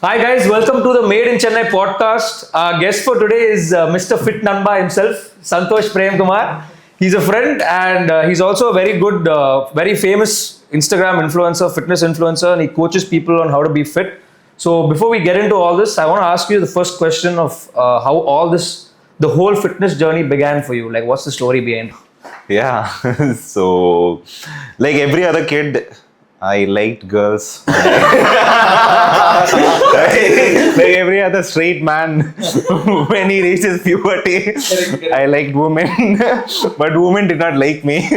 Hi guys, welcome to the Made in Chennai podcast. Our guest for today is Mr. Fit Nanba himself, Santosh Premkumar. He's a friend and he's also a very good, very famous Instagram influencer, fitness influencer, and he coaches people on how to be fit. So before we get into all this, I want to ask you the first question of how all this, the whole fitness journey began for you. Like, what's the story behind? Yeah, so like every other kid, I liked girls. Like every other straight man, when he reaches puberty, I liked women, but women did not like me.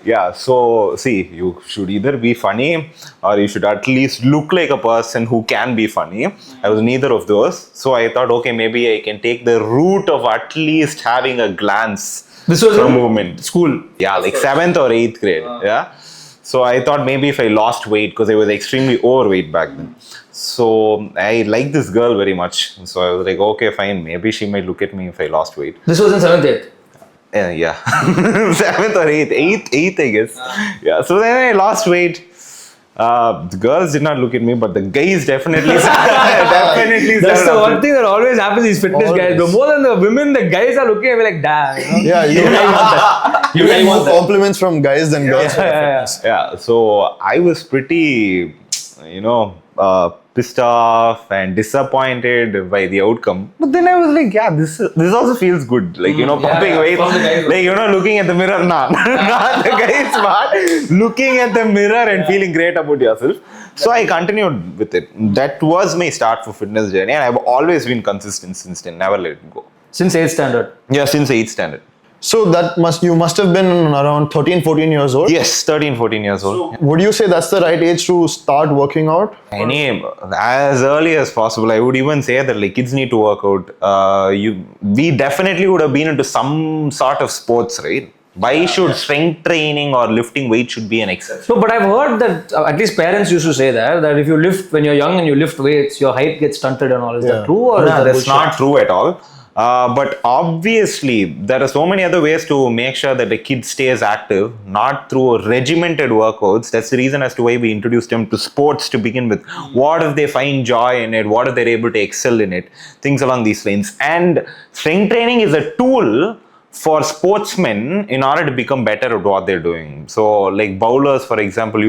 Yeah. So see, you should either be funny or you should at least look like a person who can be funny. I was neither of those, so I thought, okay, maybe I can take the route of at least having a glance. This was from in women. school. Yeah, like 7th or 8th grade. Yeah. So I thought maybe if I lost weight, because I was extremely overweight back then. So I liked this girl very much. So I was like, okay, fine. Maybe she might look at me if I lost weight. This was in 7th, 8th. Yeah. 7th or 8th, I guess. Yeah. So then I lost weight. The girls did not look at me, but the guys definitely definitely. That's the one thing that always happens is fitness guys. But more than the women, the guys are looking at me like, damn. You know? Yeah, you want that. You get more compliments from guys than girls. Yeah. So I was pretty, pissed off and disappointed by the outcome. But then I was like, yeah, this also feels good. Like, popping weight. Like, looking at the mirror, not the guy's part. Looking at the mirror and feeling great about yourself. So I continued with it. That was my start for fitness journey. And I've always been consistent since then. Never let it go. Since 8th standard? Yeah, since 8th standard. So you must have been around 13, 14 years old. Yes, 13, 14 years old. Would you say that's the right age to start working out? As early as possible. I would even say that like kids need to work out. We definitely would have been into some sort of sports, right? Why should strength training or lifting weight should be an exception? No, but I've heard that at least parents used to say that if you lift when you're young and you lift weights, your height gets stunted and all. Is that true or No, that's not true at all. But obviously, there are so many other ways to make sure that the kid stays active, not through regimented workouts. That's the reason as to why we introduced them to sports to begin with. What if they find joy in it? What if they're able to excel in it? Things along these lines. And strength training is a tool for sportsmen in order to become better at what they're doing. So like bowlers, for example,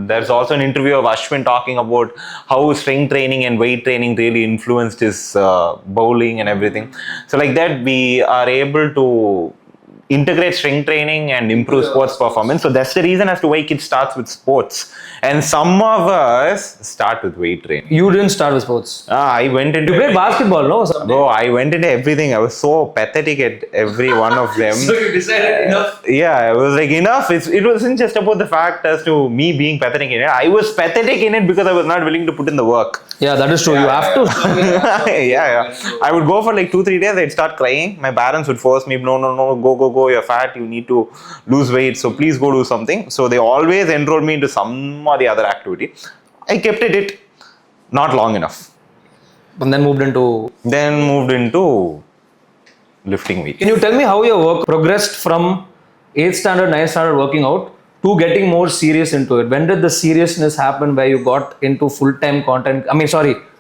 there's also an interview of Ashwin talking about how strength training and weight training really influenced his bowling and everything. So like that, we are able to integrate strength training and improve sports performance. So that's the reason as to why kids starts with sports. And some of us start with weight training. You didn't start with sports. I went into... You played basketball, no? Bro, I went into everything. I was so pathetic at every one of them. So you decided enough? Yeah, I was like, enough. It wasn't just about the fact as to me being pathetic in it. I was pathetic in it because I was not willing to put in the work. Yeah, that is true. You have to. Yeah. I would go for like 2-3 days. I'd start crying. My parents would force me, no, go. You're fat. You need to lose weight. So please go do something. So they always enrolled me into some or the other activity. I kept it not long enough. And then moved into Lifting weight. Can you tell me how your work progressed from 8th standard, 9th standard working out to getting more serious into it? When did the seriousness happen where you got into full-time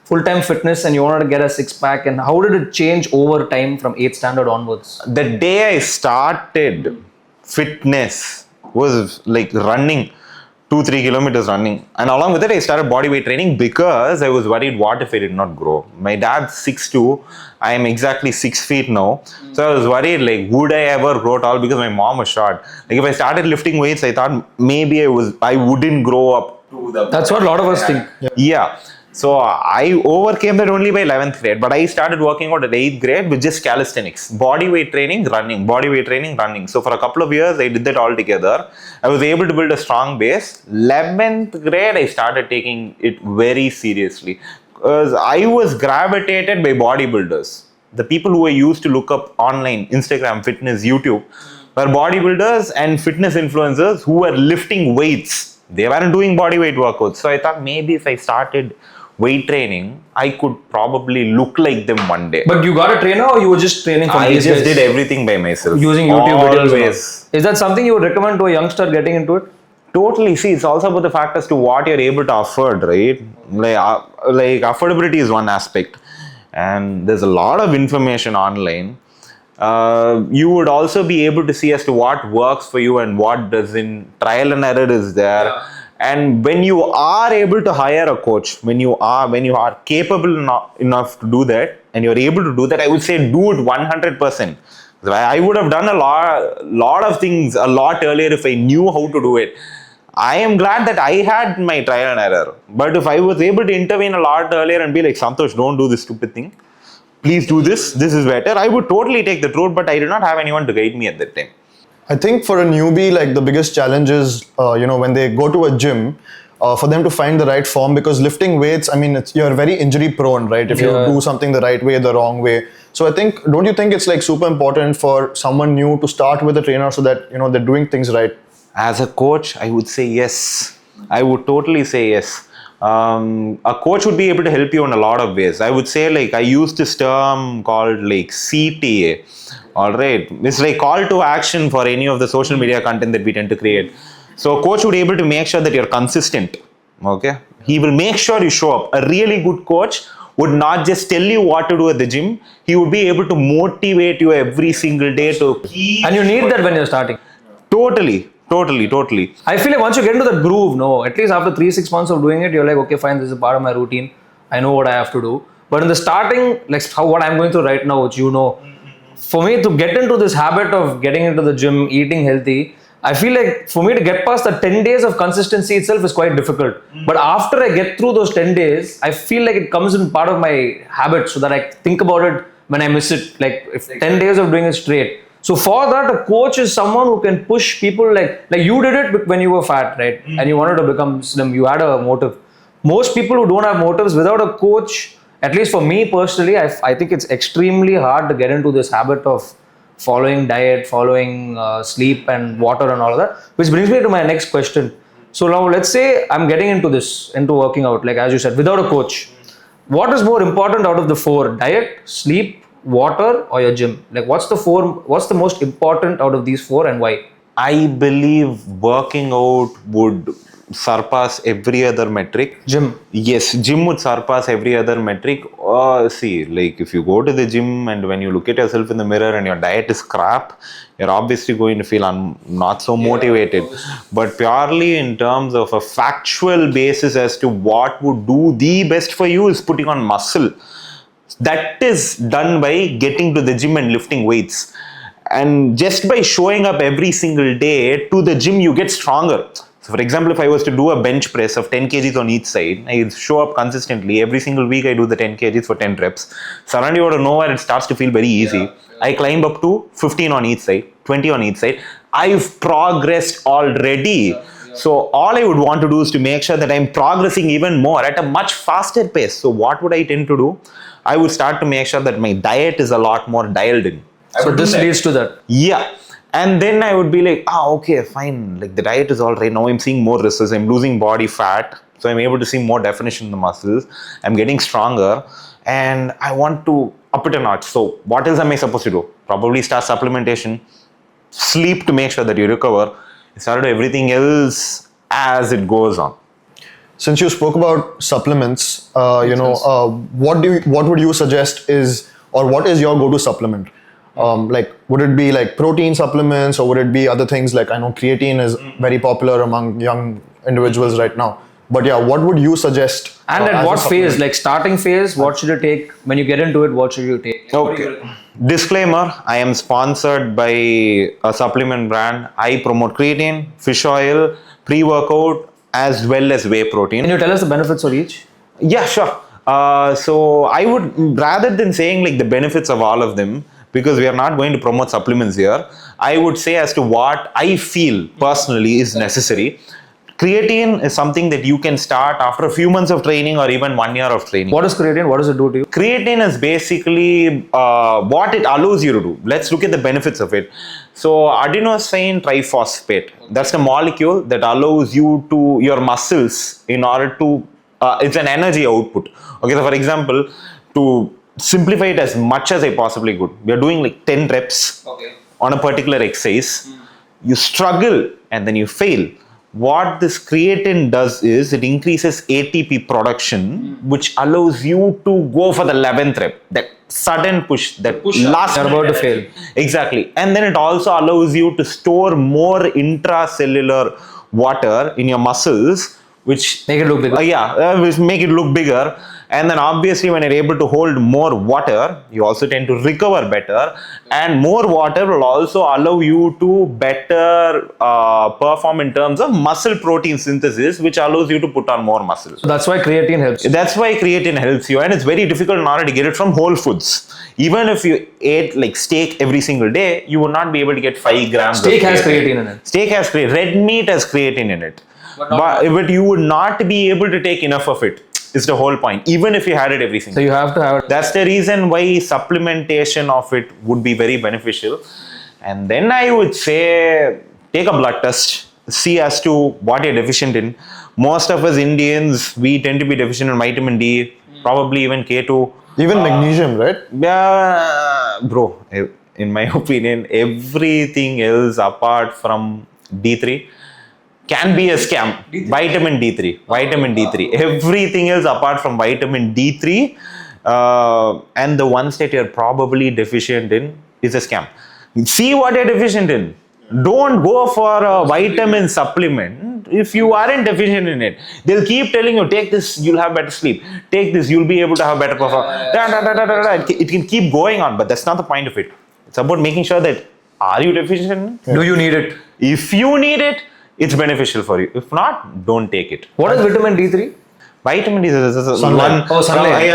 full-time fitness and you wanted to get a six-pack, and how did it change over time from 8th standard onwards? The day I started fitness was like running 2-3 kilometers running, and along with it I started body weight training because I was worried what if I did not grow. My dad's 6'2", I am exactly 6 feet now, so I was worried like would I ever grow tall because my mom was short. Like if I started lifting weights, I thought maybe I wouldn't grow up to the... That's what a lot of us think. Yeah. So I overcame that only by 11th grade, but I started working out at 8th grade with just calisthenics, body weight training, running. So for a couple of years, I did that all together. I was able to build a strong base. 11th grade, I started taking it very seriously because I was gravitated by bodybuilders. The people who I used to look up online, Instagram, fitness, YouTube, were bodybuilders and fitness influencers who were lifting weights. They weren't doing body weight workouts. So I thought maybe if I started weight training, I could probably look like them one day. But you got a trainer or you were just training from I these just guys? did everything by myself. Using YouTube videos? Always. Is that something you would recommend to a youngster getting into it? Totally. See, it's also about the fact as to what you're able to afford, right? Like affordability is one aspect, and there's a lot of information online. You would also be able to see as to what works for you and what doesn't. Trial and error is there. Yeah. And when you are able to hire a coach, when you are capable enough to do that, and you're able to do that, I would say do it 100%. I would have done a lot of things a lot earlier if I knew how to do it. I am glad that I had my trial and error. But if I was able to intervene a lot earlier and be like, Santosh, don't do this stupid thing. Please do this. This is better. I would totally take that road, but I did not have anyone to guide me at that time. I think for a newbie, like the biggest challenge is, when they go to a gym, for them to find the right form, because lifting weights, I mean, you're very injury prone, right? If you Yeah. do something the right way, the wrong way. So I think, don't you think it's like super important for someone new to start with a trainer so that, they're doing things right? As a coach, I would say yes. I would totally say yes. A coach would be able to help you in a lot of ways. I would say, like, I use this term called like CTA. All right, it's like call to action for any of the social media content that we tend to create. So a coach would be able to make sure that you're consistent. Okay, he will make sure you show up. A really good coach would not just tell you what to do at the gym. He would be able to motivate you every single day to keep. And you need that when you're starting. Totally. I feel like once you get into the groove, no, at least after 3-6 months of doing it, you're like, okay, fine, this is a part of my routine. I know what I have to do. But in the starting, like what I'm going through right now, which for me to get into this habit of getting into the gym, eating healthy, I feel like for me to get past the 10 days of consistency itself is quite difficult. But after I get through those 10 days, I feel like it comes in part of my habit so that I think about it when I miss it. Like if 10 days of doing it straight. So for that, a coach is someone who can push people like you did it when you were fat, right? And you wanted to become slim. You had a motive. Most people who don't have motives, without a coach, at least for me personally, I think it's extremely hard to get into this habit of following diet, following sleep and water and all of that. Which brings me to my next question. So now let's say I'm getting into working out, like as you said, without a coach. What is more important out of the four? Diet, sleep, water, or your gym? Like what's the most important out of these four and why? I believe working out would surpass every other metric. Gym. Yes, gym would surpass every other metric. See, like if you go to the gym and when you look at yourself in the mirror and your diet is crap, you're obviously going to feel not so motivated. But purely in terms of a factual basis as to what would do the best for you is putting on muscle. That is done by getting to the gym and lifting weights. And just by showing up every single day to the gym, you get stronger. So for example, if I was to do a bench press of 10 kgs on each side, I show up consistently. Every single week, I do the 10 kgs for 10 reps. Suddenly, out of nowhere, it starts to feel very easy. Yeah. I climb up to 15 on each side, 20 on each side. I've progressed already. So all I would want to do is to make sure that I'm progressing even more at a much faster pace. So what would I tend to do? I would start to make sure that my diet is a lot more dialed in. So this leads to that. Yeah. And then I would be like, okay, fine. Like the diet is all right. Now I'm seeing more results. I'm losing body fat. So I'm able to see more definition in the muscles. I'm getting stronger. And I want to up it a notch. So what else am I supposed to do? Probably start supplementation. Sleep to make sure that you recover. Start everything else as it goes on. Since you spoke about supplements, what would you suggest what is your go-to supplement? Like, would it be like protein supplements or would it be other things like, I know creatine is very popular among young individuals right now. But yeah, what would you suggest? And at what phase? Like starting phase, what should you take? When you get into it, what should you take? Okay. Disclaimer, I am sponsored by a supplement brand. I promote creatine, fish oil, pre-workout, as well as whey protein. Can you tell us the benefits of each? Yeah, sure. So I would, rather than saying like the benefits of all of them, because we are not going to promote supplements here, I would say as to what I feel personally is necessary. Creatine is something that you can start after a few months of training or even 1 year of training. What is creatine? What does it do to you? Creatine is basically what it allows you to do. Let's look at the benefits of it. So adenosine triphosphate, that's the molecule that allows your muscles in order to, it's an energy output. Okay, so for example, to simplify it as much as I possibly could, we are doing like 10 reps on a particular exercise. You struggle and then you fail. what this creatine does is it increases ATP production, which allows you to go for the 11th rep, that sudden push, that last You're about to fail. Exactly. And then it also allows you to store more intracellular water in your muscles, which Make it look bigger. which make it look bigger. And then obviously when you're able to hold more water, you also tend to recover better, and more water will also allow you to better perform in terms of muscle protein synthesis, which allows you to put on more muscle. So that's why creatine helps. That's why creatine helps you, and it's very difficult in order to get it from whole foods. Even if you ate like steak every single day, you would not be able to get 5 grams. Steak of has creatine in it. Steak has creatine. Red meat has creatine in it, but you would not be able to take enough of it. Is the whole point. Even if you had it every So single. you have to have it. That's the reason why supplementation of it would be very beneficial. And then I would say take a blood test, see as to what you're deficient in. Most of us Indians, we tend to be deficient in vitamin D, probably even K2. Even magnesium, right? Yeah, bro, in my opinion, everything else apart from D3 can be a scam. Vitamin D3. Everything else apart from vitamin D3 and the ones that you're probably deficient in is a scam. See what you're deficient in. Don't go for a vitamin supplement if you aren't deficient in it. They'll keep telling you, take this, you'll have better sleep. Take this, you'll be able to have better performance. It can keep going on, but that's not the point of it. It's about making sure that are you deficient? Do you need it? If you need it, it's beneficial for you. If not, don't take it. What is vitamin D3? Vitamin D is Sunlight. Oh, sunlight.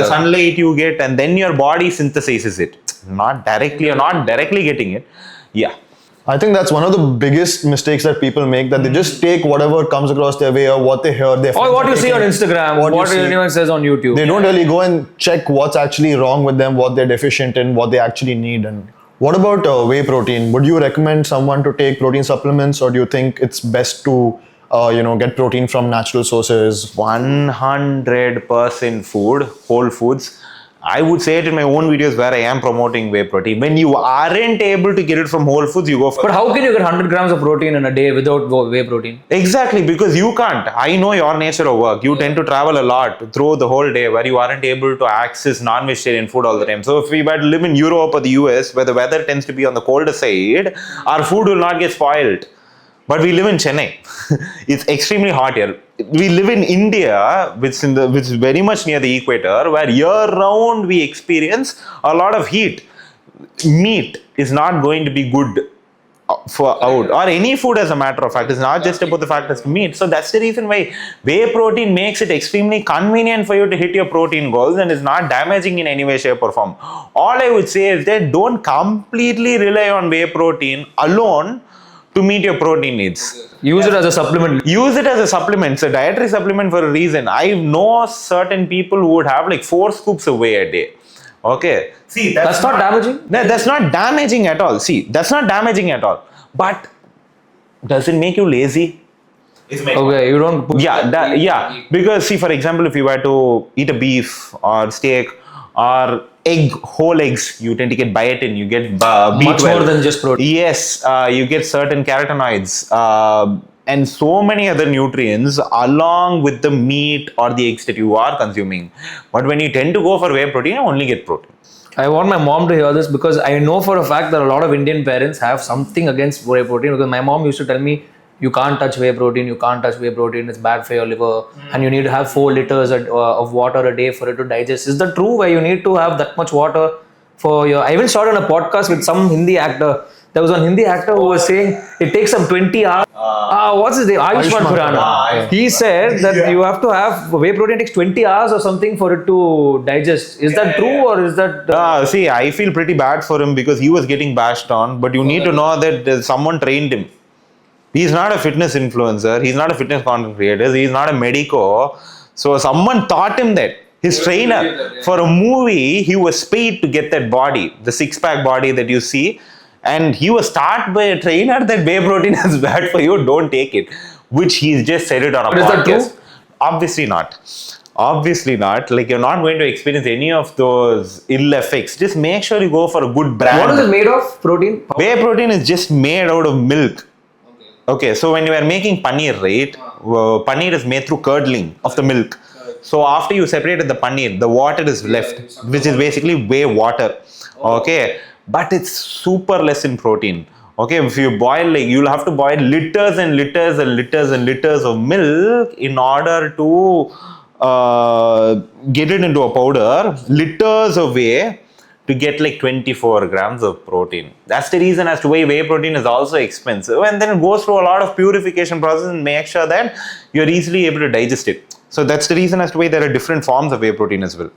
Sunlight you get, and then your body synthesizes it. Not directly, you're not directly getting it. Yeah. I think that's one of the biggest mistakes that people make, that they just take whatever comes across their way or what they hear. Or what you see on Instagram, What you what see. anyone says on YouTube. They don't really go and check what's actually wrong with them, what they're deficient in, what they actually need. And what about whey protein? Would you recommend someone to take protein supplements, or do you think it's best to get protein from natural sources? 100% food, whole foods. I would say it in my own videos where I am promoting whey protein. When you aren't able to get it from whole foods, you go for. But how can you get 100 grams of protein in a day without whey protein? Exactly, because you can't. I know your nature of work. You tend to travel a lot through the whole day where you aren't able to access non-vegetarian food all the time. So if we were to live in Europe or the US where the weather tends to be on the colder side, our food will not get spoiled. But we live in Chennai. It's extremely hot here. We live in India, which is very much near the equator, where year-round we experience a lot of heat. Meat is not going to be good for out, or any food as a matter of fact. It's not just about the fact it's meat. So that's the reason why whey protein makes it extremely convenient for you to hit your protein goals, and is not damaging in any way, shape or form. All I would say is that don't completely rely on whey protein alone to meet your protein needs. Use it as a supplement. Use it as a supplement. It's a dietary supplement for a reason. I know certain people who would have like 4 scoops of whey a day. Okay. See, That's not damaging. No, that's not damaging at all. See, that's not damaging at all. But does it make you lazy? Okay, you don't push Yeah. Because see, for example, if you were to eat a beef or steak or whole eggs, you tend to get biotin, you get B12. Much more than just protein. Yes, you get certain carotenoids and so many other nutrients along with the meat or the eggs that you are consuming. But when you tend to go for whey protein, you only get protein. I want my mom to hear this, because I know for a fact that a lot of Indian parents have something against whey protein, because my mom used to tell me, you can't touch whey protein, it's bad for your liver, and you need to have 4 liters of water a day for it to digest. Is that true, where you need to have that much water for your... I even saw it on a podcast with some Hindi actor. There was one Hindi actor who was saying it takes some 20 hours. What's his name? Ayushmann Khurrana. He said that you have to have whey protein takes 20 hours or something for it to digest. Is that true, or is that... See, I feel pretty bad for him because he was getting bashed on, but you need to know that someone trained him. He's not a fitness influencer. He's not a fitness content creator. He's not a medico. So someone taught him that. His trainer, for a movie, he was paid to get that body, the 6-pack body that you see. And he was taught by a trainer that whey protein is bad for you, don't take it. Which he just said it on a But podcast. is that true? Obviously not. Obviously not. Like, you're not going to experience any of those ill effects. Just make sure you go for a good brand. What is it made of, protein? Whey protein is just made out of milk. Okay, so when you are making paneer, right? Paneer is made through curdling of the milk. So after you separated the paneer, the water is left, which is basically whey water. Okay, but it's super less in protein. Okay, if you boil, like, you'll have to boil liters and liters and liters and liters of milk in order to get it into a powder, liters of whey to get like 24 grams of protein. That's the reason as to why whey protein is also expensive, and then it goes through a lot of purification process and make sure that you're easily able to digest it. So that's the reason as to why there are different forms of whey protein as well.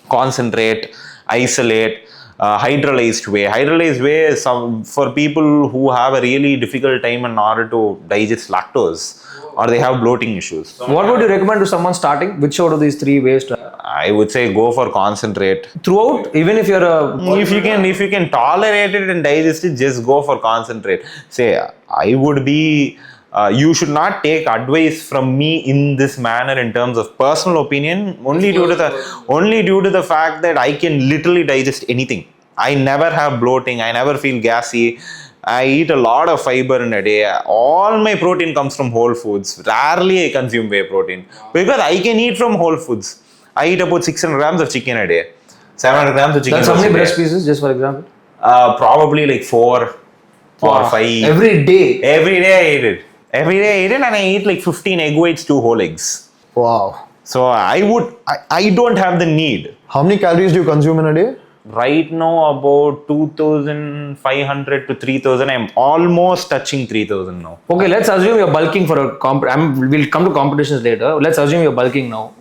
Concentrate, isolate, hydrolyzed whey. Hydrolyzed whey is for people who have a really difficult time in order to digest lactose or they have bloating issues. What would you recommend to someone starting? Which out of these three ways to I would say go for concentrate. throughout, even if you're a If you can tolerate it and digest it, just go for concentrate. Say, I would be. You should not take advice from me in this manner in terms of personal opinion. Only due to the fact that I can literally digest anything. I never have bloating. I never feel gassy. I eat a lot of fiber in a day. All my protein comes from whole foods. Rarely I consume whey protein because I can eat from whole foods. I eat about 600 grams of chicken a day. 700 grams of chicken. that's how many breast pieces, just for example? Probably like 4 or 5. Every day. Every day I eat it. Every day I eat it, and I eat like 15 egg whites, 2 whole eggs. Wow. So I don't have the need. How many calories do you consume in a day? Right now about 2,500 to 3,000. I'm almost touching 3,000 now. Okay, let's assume you're bulking for a we'll come to competitions later. Let's assume you're bulking now.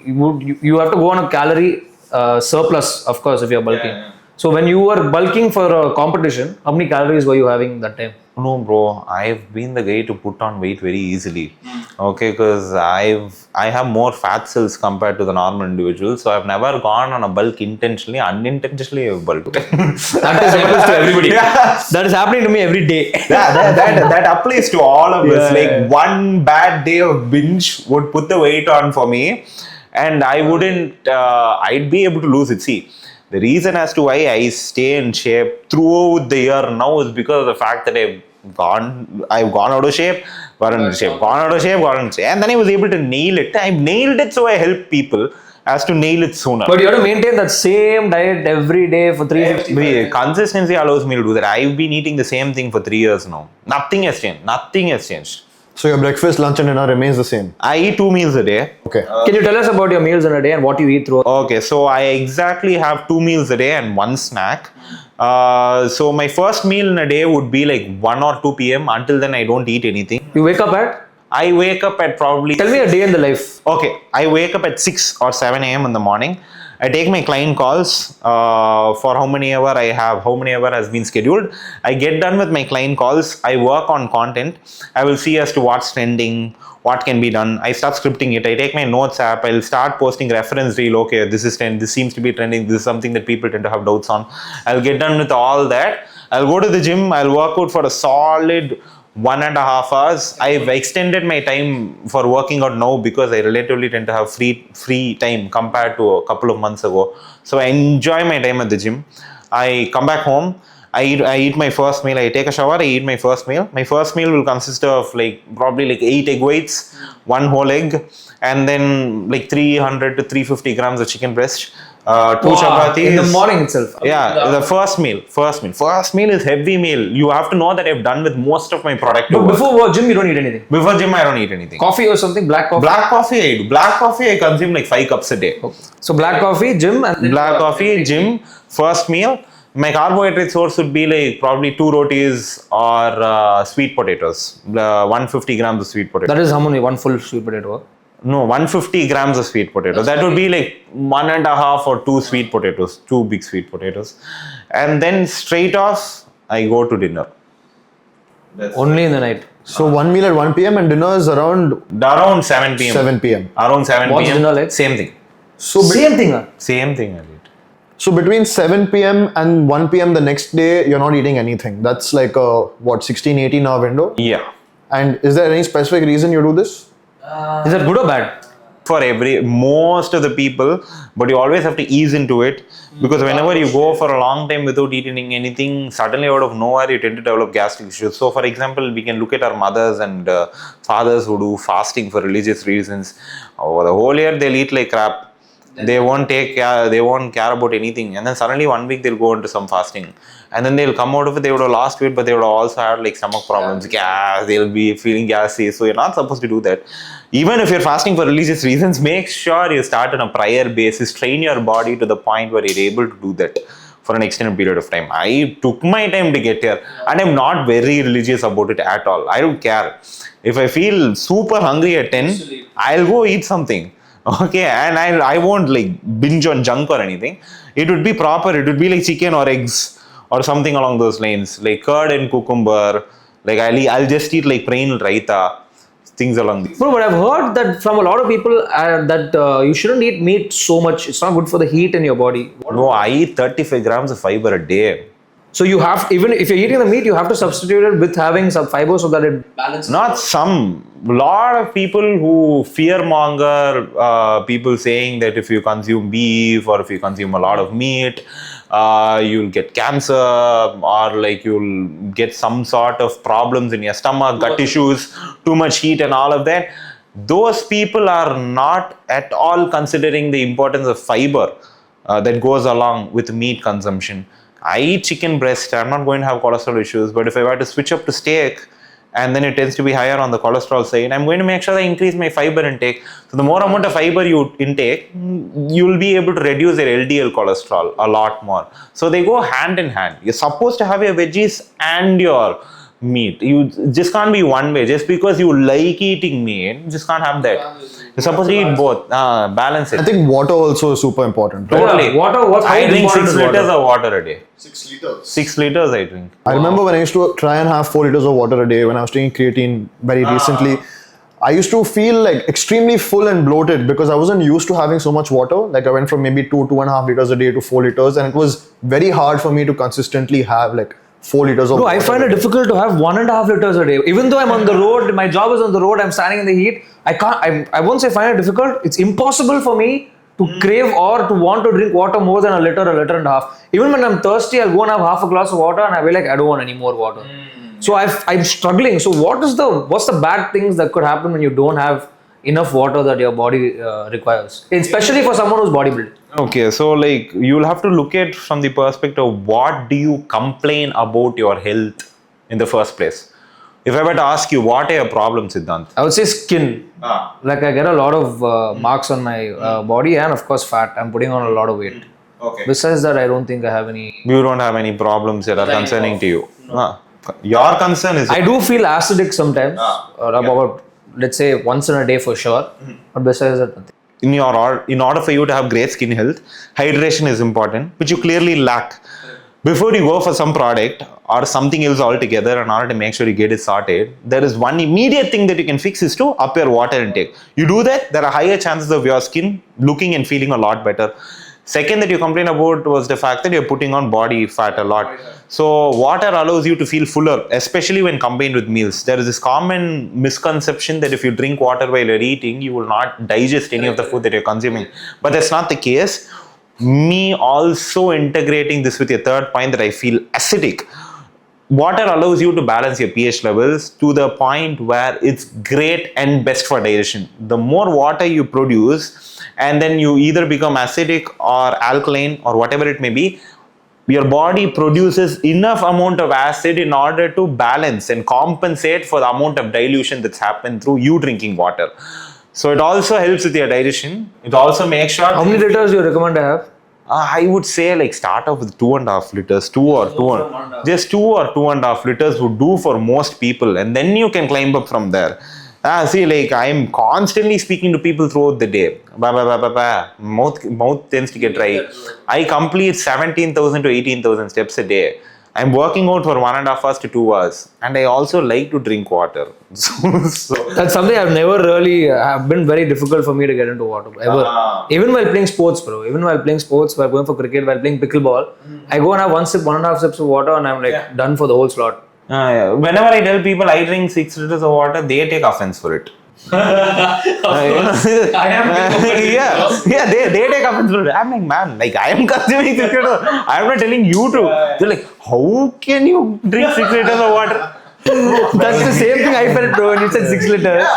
You have to go on a calorie surplus, of course, if you're bulking. Yeah. So when you were bulking for a competition, how many calories were you having that time? No, bro. I've been the guy to put on weight very easily. Okay, because I have more fat cells compared to the normal individual. So I've never gone on a bulk intentionally. Unintentionally, I've bulked. That is happens to everybody. Yeah. That is happening to me every day. Yeah, that applies to all of us. Yeah, Like yeah. one bad day of binge would put the weight on for me, and I wouldn't. I'd be able to lose it. See, the reason as to why I stay in shape throughout the year now is because of the fact that I've gone out of shape, got into shape, gone out of shape, got into shape, and then I was able to nail it. I nailed it, so I help people as to nail it sooner. But you have to maintain that same diet every day for 360. Consistency allows me to do that. I've been eating the same thing for 3 years now. Nothing has changed. So your breakfast, lunch, and dinner remains the same. I eat 2 meals a day. Okay. Can you tell us about your meals in a day and what you eat throughout? Okay, so I exactly have 2 meals a day and 1 snack. So my first meal in a day would be like 1 or 2 p.m. Until then, I don't eat anything. You wake up at? I wake up at probably. Tell me a day in the life. Okay, I wake up at 6 or 7 a.m. in the morning. I take my client calls for how many hour has been scheduled. I get done with my client calls. I work on content. I will see as to what's trending, what can be done. I start scripting it. I take my notes app. I'll start posting reference reel. Okay, this is trend. This seems to be trending. This is something that people tend to have doubts on. I'll get done with all that. I'll go to the gym. I'll work out for a solid 1.5 hours. I've extended my time for working out now because I relatively tend to have free time compared to a couple of months ago. So I enjoy my time at the gym. I come back home. I eat my first meal. I take a shower. I eat my first meal. My first meal will consist of probably 8 egg whites, 1 whole egg, and then 300 to 350 grams of chicken breast. 2 chapatis. In the morning itself. Yeah, the first meal. First meal is heavy meal. You have to know that I've done with most of my productive But work. before gym, you don't eat anything. Before gym, I don't eat anything. Coffee or something? Black coffee? Black coffee, I do. Black coffee, I consume 5 cups a day. Okay. So black coffee, gym, and then Black coffee, gym, first meal. My carbohydrate source would be probably 2 rotis or sweet potatoes. 150 grams of sweet potato. that is how many? One full sweet potato. No, 150 grams of sweet potato. That would be 1.5 or 2 sweet potatoes, 2 big sweet potatoes. And then straight off, I go to dinner. Only in the night. So one meal at 1 p.m. and dinner is around Around 7 p.m. 7 p.m. Around 7 What's p.m. dinner like? Same thing. So Same thing. Same thing I eat. So between 7 p.m. and 1 p.m. the next day, you're not eating anything. That's like a 16-18 hour window. Yeah. And is there any specific reason you do this? Is that good or bad? for most of the people, but you always have to ease into it, because whenever you go for a long time without eating anything, suddenly out of nowhere you tend to develop gastric issues. So for example, we can look at our mothers and fathers who do fasting for religious reasons. Over the whole year they'll eat like crap. They won't care about anything, and then suddenly one week they'll go into some fasting, and then they'll come out of it, they would have lost weight, but they would have also had like stomach problems, gas, they'll be feeling gassy. So you're not supposed to do that. Even if you're fasting for religious reasons, make sure you start on a prior basis, train your body to the point where you're able to do that for an extended period of time. I took my time to get here, and I'm not very religious about it at all. I don't care. If I feel super hungry at 10, I'll go eat something. Okay, and I won't like binge on junk or anything. It would be proper. It would be like chicken or eggs or something along those lines, like curd and cucumber. Like I'll just eat like plain raita, things along these. Bro, but I've heard that from a lot of people that you shouldn't eat meat so much. It's not good for the heat in your body. No, I eat 35 grams of fiber a day. So you have, even if you're eating the meat, you have to substitute it with having some fiber so that it balances. Not some. Lot of people who fearmonger people saying that if you consume beef or if you consume a lot of meat, you'll get cancer, or like you'll get some sort of problems in your stomach, gut issues, too much heat and all of that. Those people are not at all considering the importance of fiber that goes along with meat consumption. I eat chicken breast, I'm not going to have cholesterol issues, but if I were to switch up to steak, and then it tends to be higher on the cholesterol side, I'm going to make sure I increase my fiber intake. So the more amount of fiber you intake, you'll be able to reduce your LDL cholesterol a lot more. So they go hand in hand. You're supposed to have your veggies and your meat. You just can't be one way. Just because you like eating meat, you just can't have that. You're supposed to eat both. Balance it. I think water also is super important. Right? Totally. Yeah, water, I drink 6 important is liters of water a day. 6 liters. 6 liters I drink. I remember when I used to try and have 4 liters of water a day when I was taking creatine very recently. I used to feel like extremely full and bloated because I wasn't used to having so much water. Like I went from maybe 2.5 liters a day to 4 liters, and it was very hard for me to consistently have like 4 liters of Bro, water. I find it difficult to have 1.5 liters a day. Even though I'm on the road, my job is on the road, I'm standing in the heat. I won't say find it difficult. It's impossible for me to crave or to want to drink water more than a liter and a half. Even when I'm thirsty, I'll go and have half a glass of water and I'll be like, I don't want any more water. So I'm struggling. So what's the bad things that could happen when you don't have enough water that your body requires? Especially for someone who's bodybuilding. Okay, so like you'll have to look at from the perspective of what do you complain about your health in the first place. If I were to ask you, what are your problems, Siddhant? I would say skin. Like I get a lot of marks on my body, and of course fat. I'm putting on a lot of weight. Okay. Besides that, I don't think I have any. You don't have any problems that are concerning to you. Your concern is I do feel acidic sometimes, or about let's say once in a day for sure. But besides that, nothing. in order for you to have great skin health, hydration is important, which you clearly lack. Before you go for some product or something else altogether, in order to make sure you get it sorted, there is one immediate thing that you can fix is to up your water intake. You do that, there are higher chances of your skin looking and feeling a lot better. Second that you complain about was the fact that you're putting on body fat a lot. So water allows you to feel fuller, especially when combined with meals. There is this common misconception that if you drink water while you're eating, you will not digest any of the food that you're consuming. But that's not the case. Me also integrating this with your third point that I feel acidic. Water allows you to balance your pH levels to the point where it's great and best for digestion. The more water you produce, and then you either become acidic or alkaline or whatever it may be, your body produces enough amount of acid in order to balance and compensate for the amount of dilution that's happened through you drinking water. So it also helps with your digestion. It also makes sure. How many liters do you recommend I have? I would say like start off with 2.5 liters, just 2 or 2.5 liters would do for most people, and then you can climb up from there. See, like I'm constantly speaking to people throughout the day. Mouth tends to get dry. I complete 17,000 to 18,000 steps a day. I'm working out for 1.5 hours to 2 hours, and I also like to drink water. So That's something I've never really have been very difficult for me to get into water ever. Even while playing sports, bro. Even while playing sports, while going for cricket, while playing pickleball, I go and have 1.5 sips of water, and I'm like done for the whole slot. whenever I tell people I drink 6 liters of water, they take offense for it. I am. they take offense to it. I'm like, man, like I am consuming 6 liters. I'm not telling you to. They're like, how can you drink 6 liters of water? That's the same thing I felt, bro, when you said 6 liters.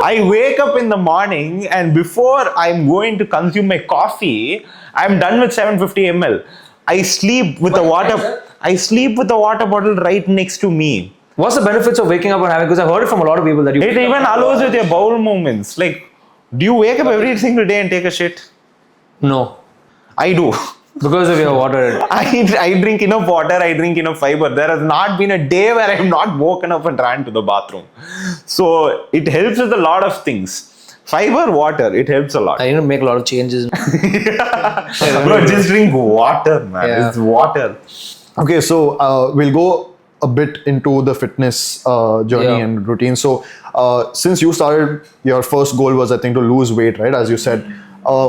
I wake up in the morning and before I'm going to consume my coffee, I'm done with 750 ml. I sleep with the water. I sleep with the water bottle right next to me. What's the benefits of waking up and having? Because I've heard it from a lot of people that you. It even allows with your bowel movements. Like, do you wake up every single day and take a shit? No, I do. because of your water. I drink enough water, I drink enough fiber. There has not been a day where I have not woken up and ran to the bathroom. So it helps with a lot of things. Fiber, water, it helps a lot. I need to make a lot of changes. Bro, just drink water, man. Yeah. It's water. Okay, so we'll go a bit into the fitness journey Yeah. and routine. So since you started, your first goal was, I think, to lose weight, right? As you said.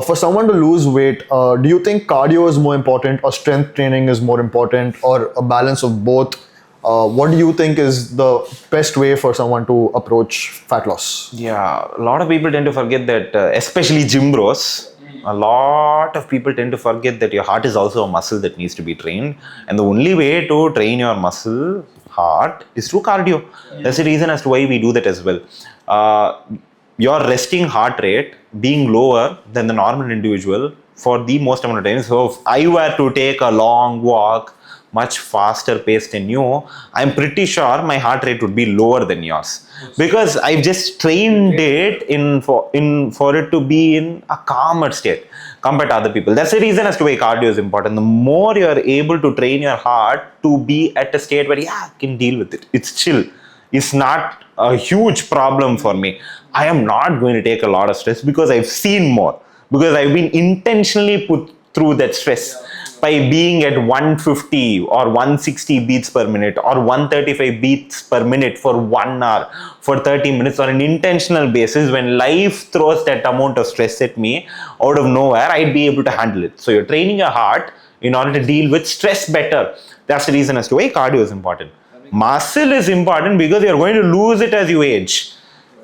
For someone to lose weight, do you think cardio is more important or strength training is more important or a balance of both? What do you think is the best way for someone to approach fat loss? Yeah, a lot of people tend to forget that, especially gym bros, a lot of people tend to forget that your heart is also a muscle that needs to be trained. And the only way to train your muscle, heart, is through cardio. That's the reason as to why we do that as well. Your resting heart rate being lower than the normal individual for the most amount of time. So if I were to take a long walk, much faster pace than you, I'm pretty sure my heart rate would be lower than yours because I've just trained it for it to be in a calmer state compared to other people. That's the reason as to why cardio is important. The more you are able to train your heart to be at a state where I can deal with it. It's chill. It's not a huge problem for me. I am not going to take a lot of stress because I've seen more. Because I've been intentionally put through that stress by being at 150 or 160 beats per minute or 135 beats per minute for 1 hour, for 30 minutes on an intentional basis. When life throws that amount of stress at me out of nowhere, I'd be able to handle it. So you're training your heart in order to deal with stress better. That's the reason as to why cardio is important. Muscle is important because you're going to lose it as you age.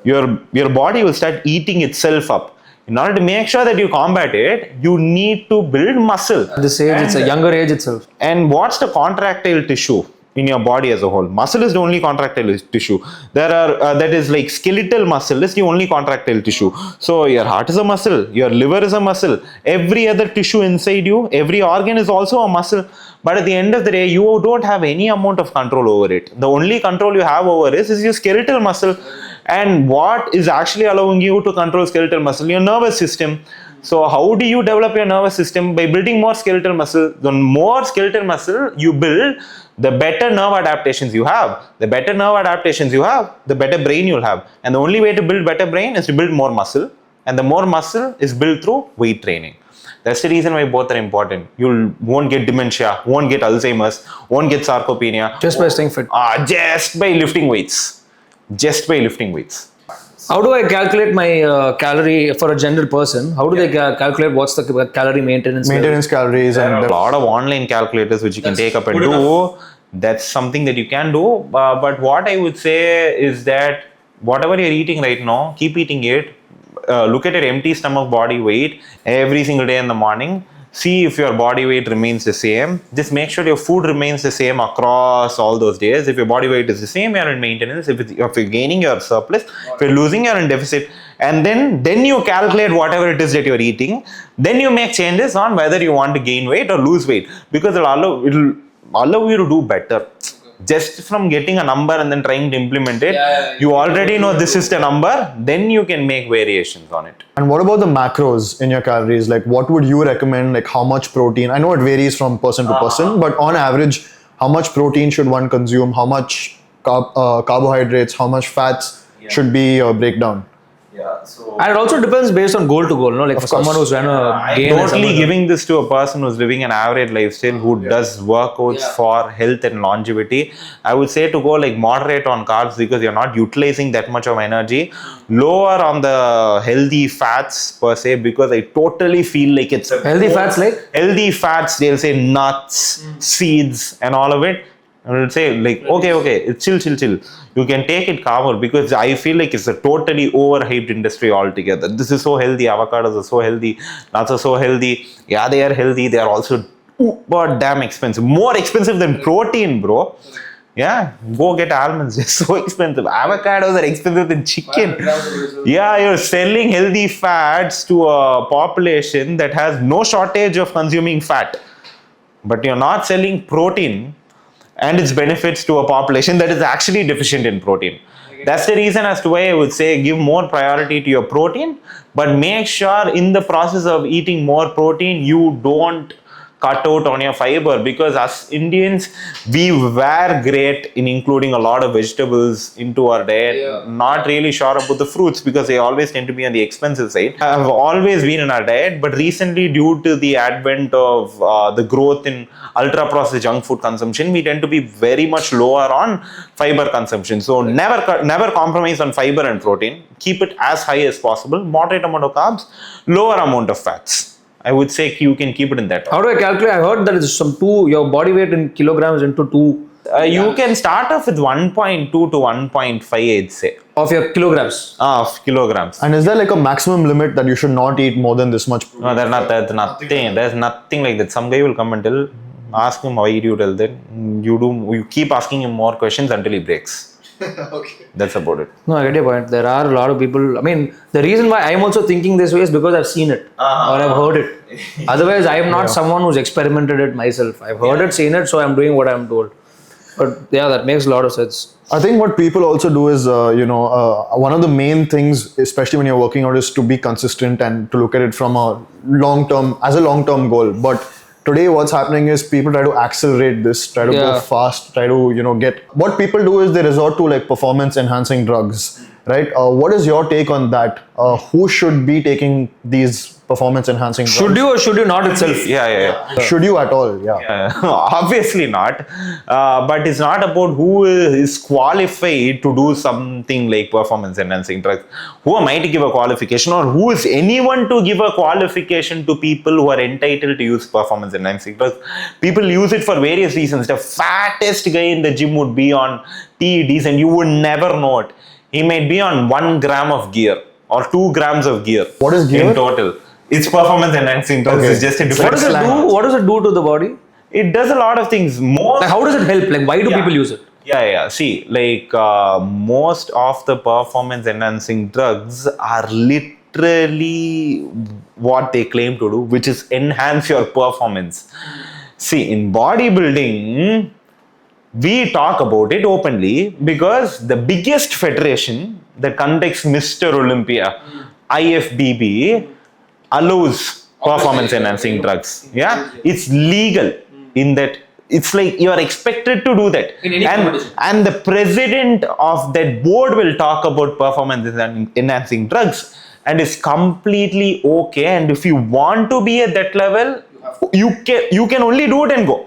Your body will start eating itself up. In order to make sure that you combat it, you need to build muscle. At this age, it's a younger age itself. And what's the contractile tissue in your body as a whole? Muscle is the only contractile tissue. There are that is like skeletal muscle is the only contractile tissue. So your heart is a muscle, your liver is a muscle, every other tissue inside you, every organ is also a muscle. But at the end of the day, you don't have any amount of control over it. The only control you have over it is your skeletal muscle. And what is actually allowing you to control skeletal muscle? Your nervous system. So how do you develop your nervous system? By building more skeletal muscle. The more skeletal muscle you build, the better nerve adaptations you have. The better nerve adaptations you have, the better brain you'll have. And the only way to build better brain is to build more muscle. And the more muscle is built through weight training. That's the reason why both are important. You won't get dementia, won't get Alzheimer's, won't get sarcopenia. Just by staying fit. Just by lifting weights. Just by lifting weights. How do I calculate my calorie for a general person? How do they calculate what's the calorie maintenance? Maintenance calories There are and a lot of online calculators which you can take up and do. That's something that you can do. But what I would say is that whatever you're eating right now, keep eating it. Look at your empty stomach body weight every single day in the morning. See if your body weight remains the same. Just make sure your food remains the same across all those days. If your body weight is the same, you're in maintenance. If you're gaining, your surplus. If you're losing, you're in deficit. And then you calculate whatever it is that you're eating. Then you make changes on whether you want to gain weight or lose weight. Because it'll allow you to do better. Just from getting a number and then trying to implement it, you already know this is the number, then you can make variations on it. And what about the macros in your calories? Like, what would you recommend? Like, how much protein? I know it varies from person to person, but on average, how much protein should one consume? How much carbohydrates? How much fats should be breakdown? Yeah, so And it also depends based on goal to goal, no? Like for someone who's trying to gain. I'm totally giving this to a person who's living an average lifestyle who does workouts for health and longevity. I would say to go like moderate on carbs because you're not utilizing that much of energy. Lower on the healthy fats per se because I totally feel like it's Healthy fats like? healthy fats. They'll say nuts, seeds, and all of it. I will say like, okay, it's chill. You can take it calmer because I feel like it's a totally overhyped industry altogether. This is so healthy. Avocados are so healthy. Nuts are so healthy. Yeah, they are healthy. They are also uber damn expensive. More expensive than protein, bro. Yeah, go get almonds. They're so expensive. Avocados are expensive than chicken. Yeah, you're selling healthy fats to a population that has no shortage of consuming fat. But you're not selling protein and its benefits to a population that is actually deficient in protein. That's the reason as to why I would say give more priority to your protein, but make sure in the process of eating more protein, you don't cut out on your fiber, because as Indians, we were great in including a lot of vegetables into our diet. Yeah. Not really sure about the fruits because they always tend to be on the expensive side. Have always been in our diet, but recently, due to the advent of the growth in ultra processed junk food consumption, we tend to be very much lower on fiber consumption. So never compromise on fiber and protein. Keep it as high as possible. Moderate amount of carbs, lower amount of fats. I would say you can keep it in that. How do I calculate? I heard that it's your body weight in kilograms into 2. You can start off with 1.2 to 1.5, I'd say. Of your kilograms. Of kilograms. And is there like a maximum limit that you should not eat more than this much? No, there's nothing. There's nothing like that. Some guy will come and ask him why you tell that. You keep asking him more questions until he breaks. Okay. That's about it. No, I get your point. There are a lot of people. I mean, the reason why I'm also thinking this way is because I've seen it or I've heard it. Otherwise, I am not someone who's experimented it myself. I've heard it, seen it, so I'm doing what I'm told. But yeah, that makes a lot of sense. I think what people also do is, one of the main things, especially when you're working out, is to be consistent and to look at it from a long term goal. But today, what's happening is people try to accelerate this, try to go fast, try to, get. What people do is they resort to like performance enhancing drugs, right? What is your take on that? Who should be taking these performance enhancing drugs? Should you or should you not itself? Yeah. Should you at all? Yeah. Obviously not. But it's not about who is qualified to do something like performance enhancing drugs. Who am I to give a qualification, or who is anyone to give a qualification to people who are entitled to use performance enhancing drugs? People use it for various reasons. The fattest guy in the gym would be on PEDs and you would never know it. He might be on 1 gram of gear or 2 grams of gear. What is gear? In total. It's performance enhancing drugs. Okay. It's just a different What does it do? What does it do to the body? It does a lot of things. Like, how does it help? Like, why do people use it? Yeah. See, like most of the performance enhancing drugs are literally what they claim to do, which is enhance your performance. See, in bodybuilding, we talk about it openly because the biggest federation that conducts Mr. Olympia, IFBB, allows performance enhancing drugs. Yeah, it's legal in that. It's like you are expected to do that. In any competition. And the president of that board will talk about performance enhancing drugs, and it's completely okay. And if you want to be at that level, you can only do it and go.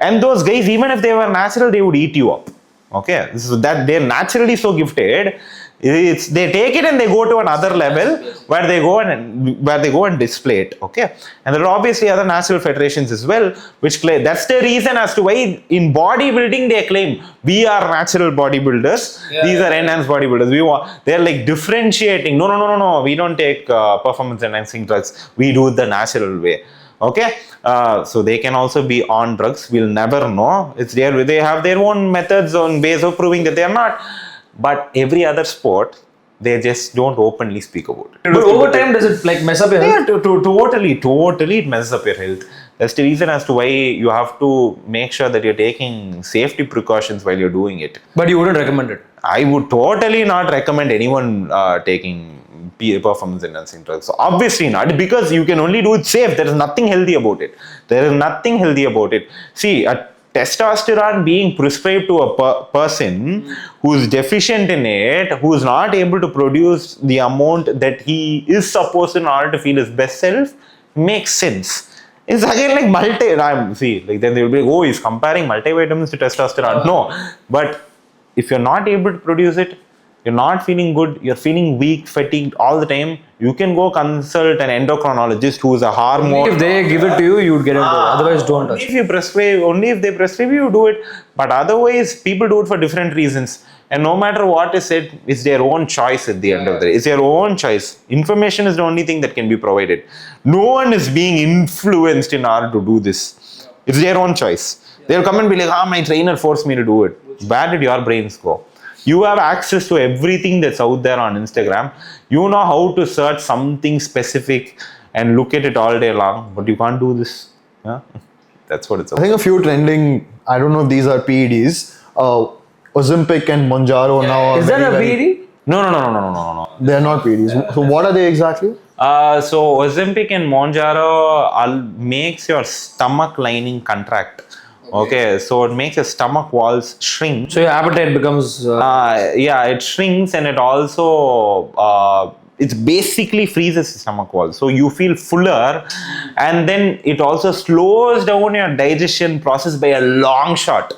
And those guys, even if they were natural, they would eat you up. Okay, so that they're naturally so gifted. They take it and they go to another level where they go and display it. Okay, and there are obviously other natural federations as well, which claim that's the reason as to why in bodybuilding they claim we are natural bodybuilders. These are enhanced bodybuilders. They're like differentiating. No. We don't take performance enhancing drugs. We do it the natural way. Okay, so they can also be on drugs. We'll never know. They have their own methods on ways of proving that they are not. But every other sport, they just don't openly speak about it. But over time, does it like mess up your health? Yeah, totally it messes up your health. That's the reason as to why you have to make sure that you're taking safety precautions while you're doing it. But you wouldn't recommend it? I would totally not recommend anyone taking performance enhancing drugs. So obviously not, because you can only do it safe. There is nothing healthy about it. See, testosterone being prescribed to a person who's deficient in it, who's not able to produce the amount that he is supposed to in order to feel his best self, makes sense. It's again like then they will be like, oh, he's comparing multivitamins to testosterone. No, but if you're not able to produce it, you're not feeling good, you're feeling weak, fatigued all the time, you can go consult an endocrinologist who is a hormone. If they give it to you, you'd get into it. Otherwise, don't touch. Only if they prescribe you, do it. But otherwise, people do it for different reasons. And no matter what is said, it's their own choice at the end of the day. It's their own choice. Information is the only thing that can be provided. No one is being influenced in order to do this. It's their own choice. They'll come and be like, my trainer forced me to do it. Where did your brains go? You have access to everything that's out there on Instagram. You know how to search something specific and look at it all day long, but you can't do this. Yeah? That's what it's I about. think a few trending, I don't know if these are PEDs, Ozempic and Monjaro now are Is that a very, BD? No. they're not PEDs. So what are they exactly? So Ozempic and Monjaro makes your stomach lining contract. Okay, so it makes your stomach walls shrink. So your appetite becomes. Yeah, it shrinks, and it also it basically freezes the stomach wall, so you feel fuller, and then it also slows down your digestion process by a long shot.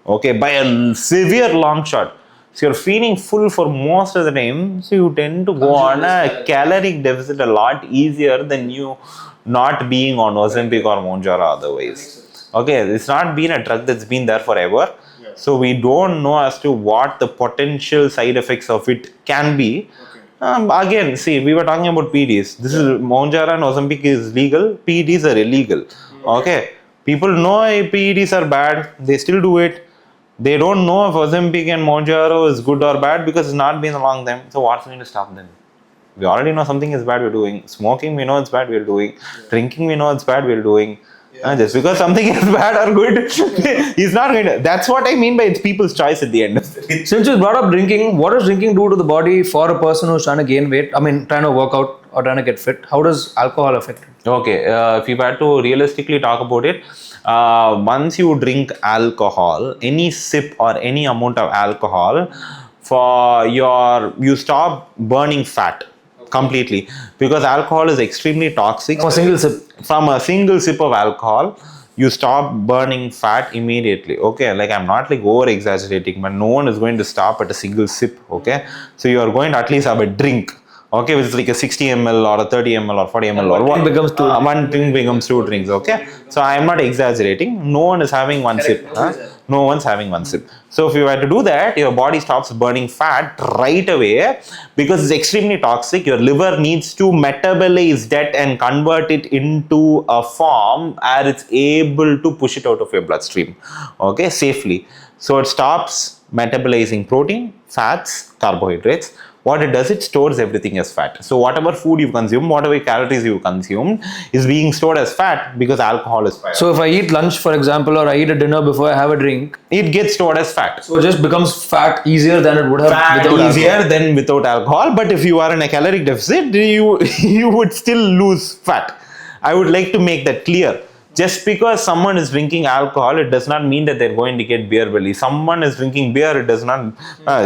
Okay, by a severe long shot. So you're feeling full for most of the time, so you tend to go on a caloric deficit a lot easier than you not being on Ozempic or Monjaro otherwise. Okay, it's not been a drug that's been there forever. So we don't know as to what the potential side effects of it can be. Again, see, we were talking about PEDs. This is Monjaro and Ozempic is legal. PEDs are illegal. Okay, people know PEDs are bad. They still do it. They don't know if Ozempic and Monjaro is good or bad because it's not been along them. So what's going to stop them? We already know something is bad, we're doing. Smoking, we know it's bad, we're doing. Drinking, we know it's bad, we're doing. Just because something is bad or good, he's not going to. That's what I mean by it's people's choice at the end of it. Since you brought up drinking, what does drinking do to the body for a person who's trying to gain weight? I mean, trying to work out or trying to get fit. How does alcohol affect it? Okay, if you had to realistically talk about it, once you drink alcohol, any sip or any amount of alcohol, you stop burning fat completely, because alcohol is extremely toxic. From a single sip of alcohol, you stop burning fat immediately. Okay, like I'm not like over exaggerating, but no one is going to stop at a single sip. Okay, so you are going to at least have a drink. Okay, which is like a 60 ml or a 30 ml or 40 ml or One becomes two. One drink becomes two drinks. Okay, so I am not exaggerating. No one is having one sip. No one's having one sip. So if you were to do that, your body stops burning fat right away because it's extremely toxic. Your liver needs to metabolize that and convert it into a form where it's able to push it out of your bloodstream. Okay, safely. So it stops metabolizing protein, fats, carbohydrates. What it does, it stores everything as fat. So whatever food you consume, whatever calories you consume is being stored as fat because alcohol is fat. So if I eat lunch, for example, or I eat a dinner before I have a drink, it gets stored as fat. So it just becomes fat easier than it would have than without alcohol. But if you are in a caloric deficit, you would still lose fat. I would like to make that clear. Just because someone is drinking alcohol, it does not mean that they're going to get beer belly. Someone is drinking beer, it does not.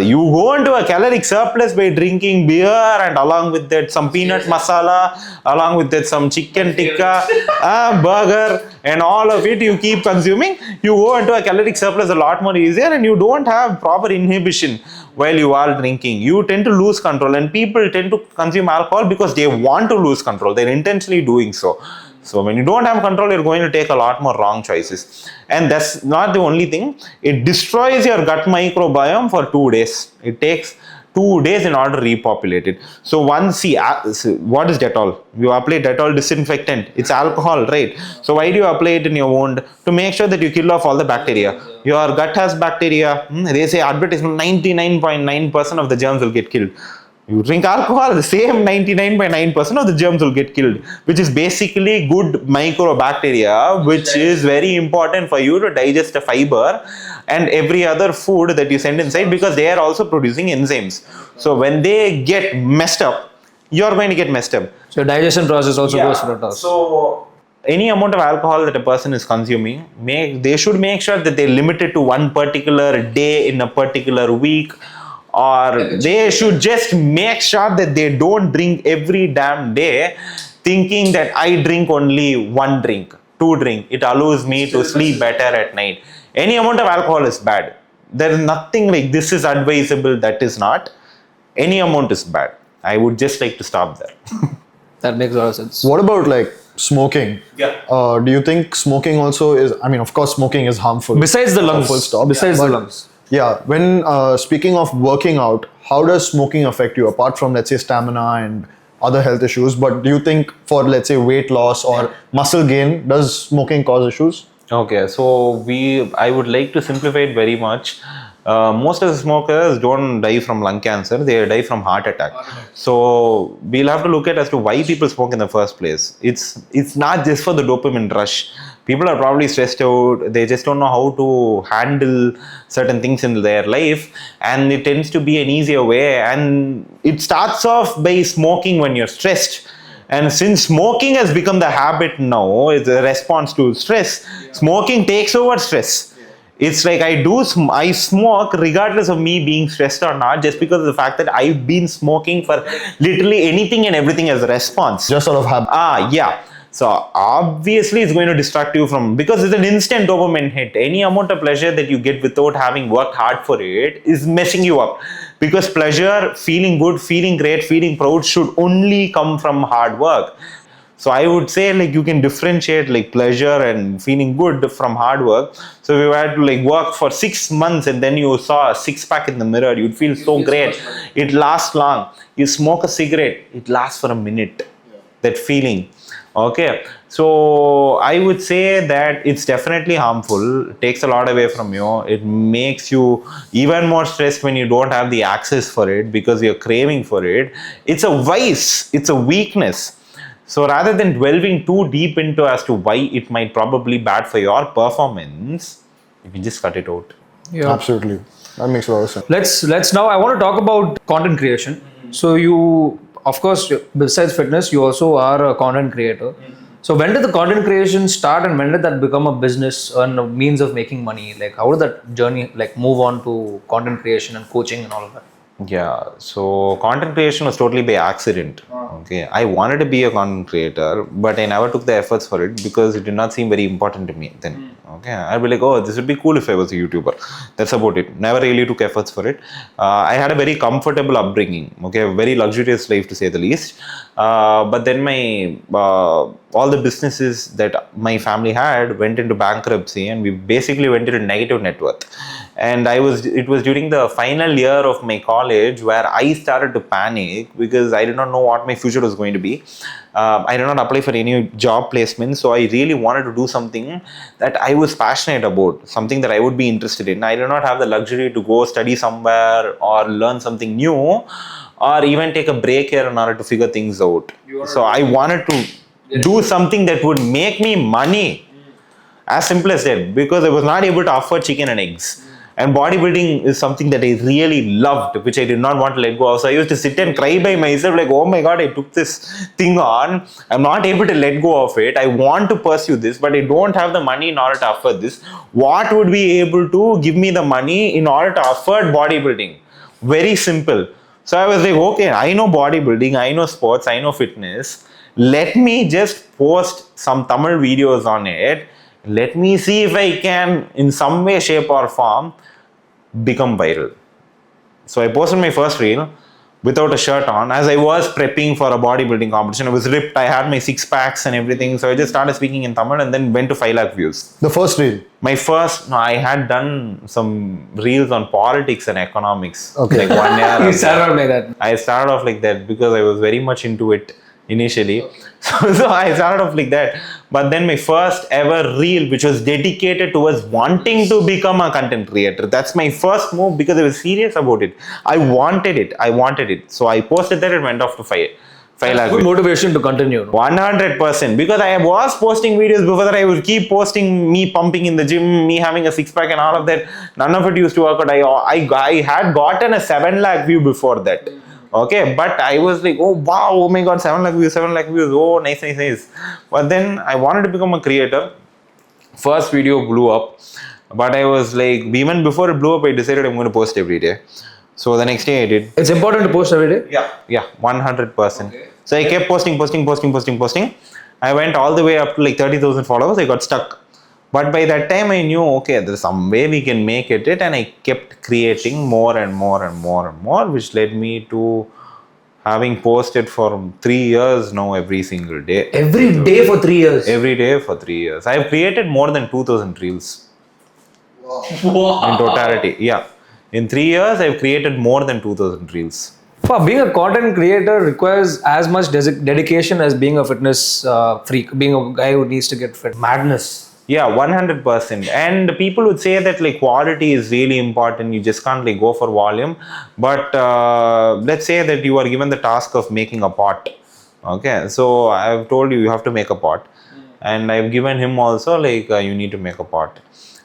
You go into a caloric surplus by drinking beer, and along with that some peanut masala, along with that some chicken tikka, burger, and all of it you keep consuming. You go into a caloric surplus a lot more easier, and you don't have proper inhibition while you are drinking. You tend to lose control, and people tend to consume alcohol because they want to lose control. They're intentionally doing so. So when you don't have control, you're going to take a lot more wrong choices. And that's not the only thing. It destroys your gut microbiome for 2 days. It takes 2 days in order to repopulate it. So what is Dettol? You apply Dettol disinfectant. It's alcohol, right? So why do you apply it in your wound? To make sure that you kill off all the bacteria. Your gut has bacteria. They say advertisement 99.9% of the germs will get killed. You drink alcohol, the same 99.9% of the germs will get killed, which is basically good microbacteria, which is very important for you to digest the fiber and every other food that you send inside, because they are also producing enzymes. So when they get messed up, you're going to get messed up. So digestion process also goes for a toss. So any amount of alcohol that a person is consuming, they should make sure that they limit it to one particular day in a particular week. Or they should just make sure that they don't drink every damn day, thinking that I drink only 1 drink, 2 drink. It allows me to sleep better at night. Any amount of alcohol is bad. There is nothing like this is advisable, that is not. Any amount is bad. I would just like to stop there. That makes a lot of sense. What about like smoking? Yeah. Do you think smoking also is? I mean, of course, smoking is harmful. Besides the lungs. Full stop. Besides the But, lungs. Yeah. When speaking of working out, how does smoking affect you? Apart from, let's say, stamina and other health issues, but do you think for, let's say, weight loss or muscle gain, does smoking cause issues? Okay, so I would like to simplify it very much. Most of the smokers don't die from lung cancer; they die from heart attack. So we'll have to look at as to why people smoke in the first place. It's not just for the dopamine rush. People are probably stressed out. They just don't know how to handle certain things in their life, and it tends to be an easier way. And it starts off by smoking when you're stressed. And since smoking has become the habit now, it's a response to stress. Smoking takes over stress. It's like I smoke regardless of me being stressed or not, just because of the fact that I've been smoking for literally anything and everything as a response. Just sort of habit. Yeah. So obviously it's going to distract you from, because it's an instant dopamine hit. Any amount of pleasure that you get without having worked hard for it is messing you up. Because pleasure, feeling good, feeling great, feeling proud should only come from hard work. So I would say like you can differentiate like pleasure and feeling good from hard work. So if you had to like work for 6 months and then you saw a six pack in the mirror, you'd feel so great. It lasts long. You smoke a cigarette, it lasts for a minute. That feeling. Okay, so I would say that it's definitely harmful. It takes a lot away from you. It makes you even more stressed when you don't have the access for it because you're craving for it. It's a vice, it's a weakness. So rather than delving too deep into as to why it might probably bad for your performance, you can just cut it out. Yeah. Absolutely. That makes a lot of sense. Let's now. I want to talk about content creation. So you, of course, besides fitness, you also are a content creator. So when did the content creation start, and when did that become a business and a means of making money? Like, how did that journey like move on to content creation and coaching and all of that? Yeah, so content creation was totally by accident. Okay, I wanted to be a content creator, but I never took the efforts for it because it did not seem very important to me then. Okay, I'd be like, oh, this would be cool if I was a YouTuber. That's about it. Never really took efforts for it. I had a very comfortable upbringing. Okay, a very luxurious life to say the least. But then my all the businesses that my family had went into bankruptcy, and we basically went into negative net worth. And it was during the final year of my college where I started to panic because I did not know what my future was going to be. I did not apply for any job placement, so I really wanted to do something that I was passionate about, something that I would be interested in. I did not have the luxury to go study somewhere or learn something new or even take a break here in order to figure things out. So I wanted to do something that would make me money. As simple as that, because I was not able to afford chicken and eggs. And bodybuilding is something that I really loved, which I did not want to let go of. So I used to sit and cry by myself like, oh my God, I took this thing on. I'm not able to let go of it. I want to pursue this, but I don't have the money in order to afford this. What would be able to give me the money in order to afford bodybuilding? Very simple. So I was like, okay, I know bodybuilding, I know sports, I know fitness. Let me just post some Tamil videos on it. Let me see if I can, in some way, shape or form, become viral. So I posted my first reel without a shirt on as I was prepping for a bodybuilding competition. I was ripped. I had my six packs and everything. So I just started speaking in Tamil and then went to 5 lakh views. The first reel. I had done some reels on politics and economics. Okay. Like 1 year. You started off like that. I started off like that because I was very much into it initially. So I started off like that. But then my first ever reel, which was dedicated towards wanting to become a content creator. That's my first move because I was serious about it. I wanted it. So I posted that and went off to 5 lakh. Good motivation to continue. 100%. Because I was posting videos before that. I would keep posting me pumping in the gym, me having a six pack and all of that. None of it used to work out. I had gotten a 7 lakh view before that. Okay, but I was like, oh wow, oh my God, 7 lakh views, oh nice. But then I wanted to become a creator. First video blew up, but I was like, even before it blew up, I decided I'm going to post every day. So the next day I did. It's important to post every day? Yeah, 100%. Okay. So I kept posting. I went all the way up to like 30,000 followers. I got stuck. But by that time, I knew, okay, there's some way we can make it, and I kept creating more and more and more and more, which led me to having posted for 3 years now every single day. Every day for 3 years. Every day for 3 years. I have created more than 2000 reels Wow. in totality. Yeah. In 3 years, I've created more than 2000 reels. Being a content creator requires as much dedication as being a fitness freak, being a guy who needs to get fit. Madness. Yeah, 100%. And people would say that like quality is really important. You just can't like go for volume. But let's say that you are given the task of making a pot. Okay, so I've told you have to make a pot, and I've given him also like you need to make a pot.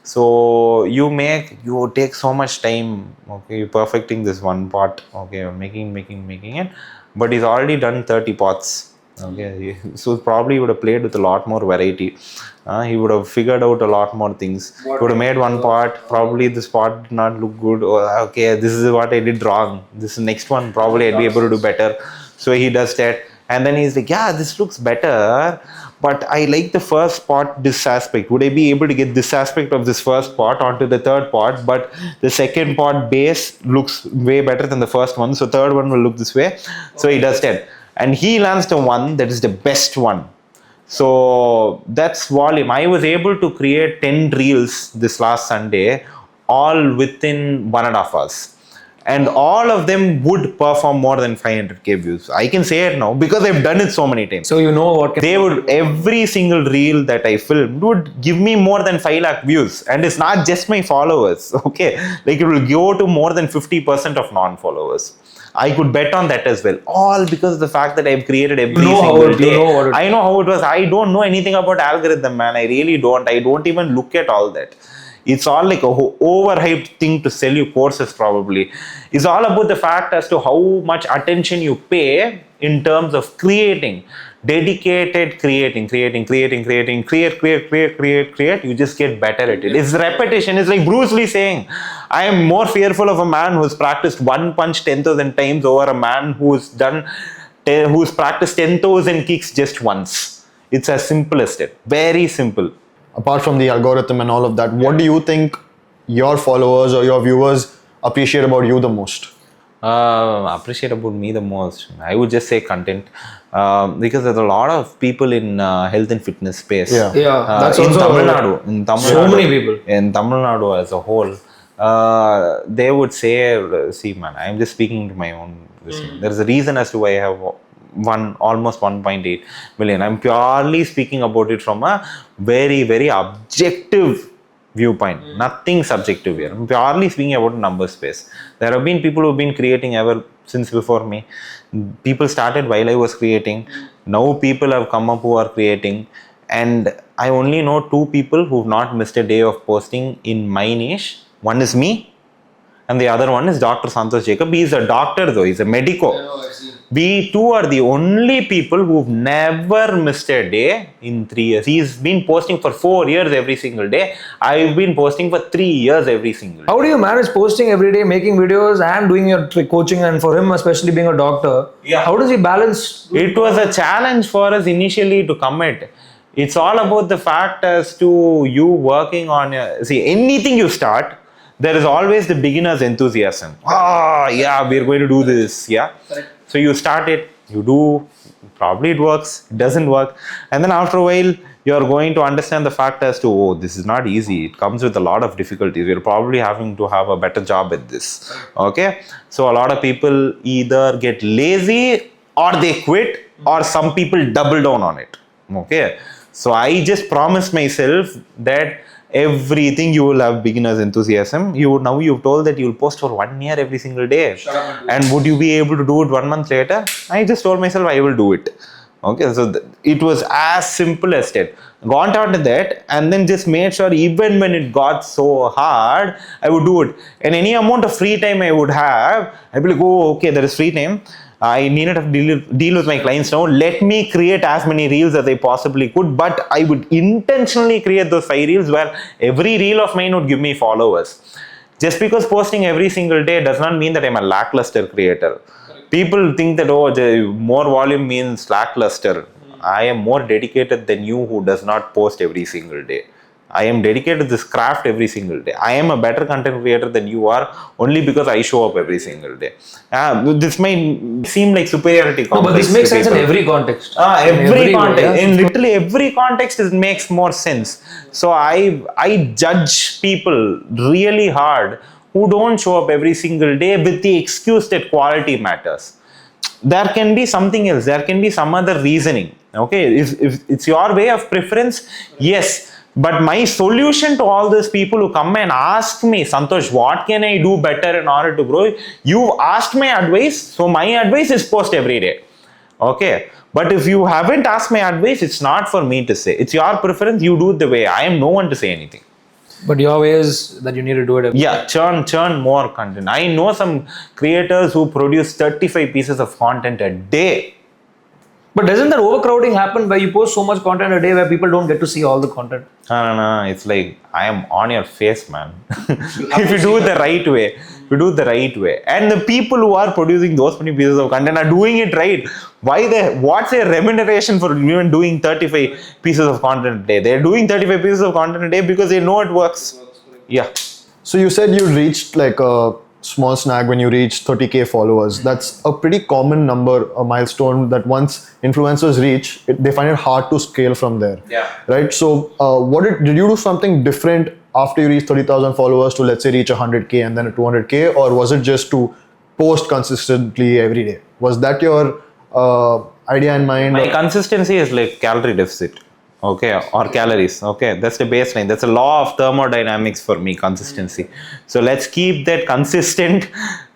So you take so much time. Okay, you're perfecting this one pot. Okay, you're making it, but he's already done 30 pots. Okay, so probably he would have played with a lot more variety. He would have figured out a lot more things. He would have made one part. Probably this part did not look good. Or okay, this is what I did wrong. This next one probably I'd be able to do better. So he does that, and then he's like, yeah, this looks better. But I like the first part, this aspect. Would I be able to get this aspect of this first part onto the third part? But the second part base looks way better than the first one. So third one will look this way. So he does that. And he lands the one that is the best one. So that's volume. I was able to create 10 reels this last Sunday, all within 1.5 hours. And all of them would perform more than 500k views. I can say it now because I've done it so many times. So you know what They would, every single reel that I filmed would give me more than 5 lakh views. And it's not just my followers, okay? Like it will go to more than 50% of non-followers. I could bet on that as well. All because of the fact that I've created every single day. I know how it was. I don't know anything about algorithm, man. I really don't. I don't even look at all that. It's all like a overhyped thing to sell you courses probably. It's all about the fact as to how much attention you pay in terms of creating. Dedicated create, you just get better at it. It's repetition. It's like Bruce Lee saying, I am more fearful of a man who's practiced one punch 10,000 times over a man who's practiced 10,000 kicks just once. It's as simple as that. Very simple. Apart from the algorithm and all of that, what do you think your followers or your viewers appreciate about you the most? Appreciate about me the most, I would just say content, because there's a lot of people in health and fitness space. That's in also Tamil Nadu, so many people in Tamil Nadu as a whole. They would say, see man, I'm just speaking to my own listening. There's a reason as to why I have almost 1.8 million. I'm purely speaking about it from a very, very objective viewpoint. Nothing subjective here. I'm purely speaking about number space. There have been people who've been creating ever since before me. People started while I was creating. Now people have come up who are creating. And I only know 2 people who've not missed a day of posting in my niche. One is me, and the other one is Dr. Santosh Jacob. He is a doctor though, he's a medico. We two are the only people who've never missed a day in 3 years. He's been posting for 4 years every single day. I've been posting for 3 years every single day. How do you manage posting every day, making videos and doing your coaching, and for him especially being a doctor? Yeah. How does he balance? It was a challenge for us initially to commit. It's all about the fact as to you working on anything you start, there is always the beginner's enthusiasm. Yeah, we're going to do this. Yeah. Correct. So you start it, you do, probably it works, it doesn't work. And then after a while, you're going to understand the fact as to, this is not easy. It comes with a lot of difficulties. We're probably having to have a better job at this. Okay. So a lot of people either get lazy or they quit, or some people double down on it. Okay. So I just promised myself that everything you will have beginner's enthusiasm. You've told that you'll post for 1 year every single day. And would you be able to do it 1 month later? I just told myself I will do it. Okay, so it was as simple as that. Got on to that and then just made sure even when it got so hard, I would do it. And any amount of free time I would have, I'd be like, oh, okay, there is free time. I needed to deal with my clients now. Let me create as many reels as I possibly could, but I would intentionally create those 5 reels where every reel of mine would give me followers. Just because posting every single day does not mean that I'm a lackluster creator. People think that, more volume means lackluster. I am more dedicated than you who does not post every single day. I am dedicated to this craft every single day. I am a better content creator than you are only because I show up every single day. This may seem like superiority complex. No, but this makes to sense in people. every context. Every way, context, yeah. in literally every context, it makes more sense. So I judge people really hard who don't show up every single day with the excuse that quality matters. There can be something else, there can be some other reasoning. Okay, if it's your way of preference, yes. But my solution to all those people who come and ask me, Santosh, what can I do better in order to grow? You asked my advice, so my advice is post every day. Okay, but if you haven't asked my advice, it's not for me to say. It's your preference, you do it the way. I am no one to say anything. But your way is that you need to do it. Yeah, churn more content. I know some creators who produce 35 pieces of content a day. But doesn't that overcrowding happen where you post so much content a day where people don't get to see all the content? No, it's like I am on your face, man. If you do it the right way, and the people who are producing those many pieces of content are doing it right. What's their remuneration for even doing 35 pieces of content a day? They're doing 35 pieces of content a day because they know it works. Yeah. So you said you reached like a small snag when you reached 30K followers. That's a pretty common number, a milestone that once influencers reach, they find it hard to scale from there. Yeah. Right. So did you do something different after you reached 30,000 followers to, let's say, reach 100K and then a 200K, or was it just to post consistently every day? Was that your idea in mind? My consistency is like calorie deficit. Okay, or calories. Okay, that's the baseline. That's a law of thermodynamics for me, consistency. So let's keep that consistent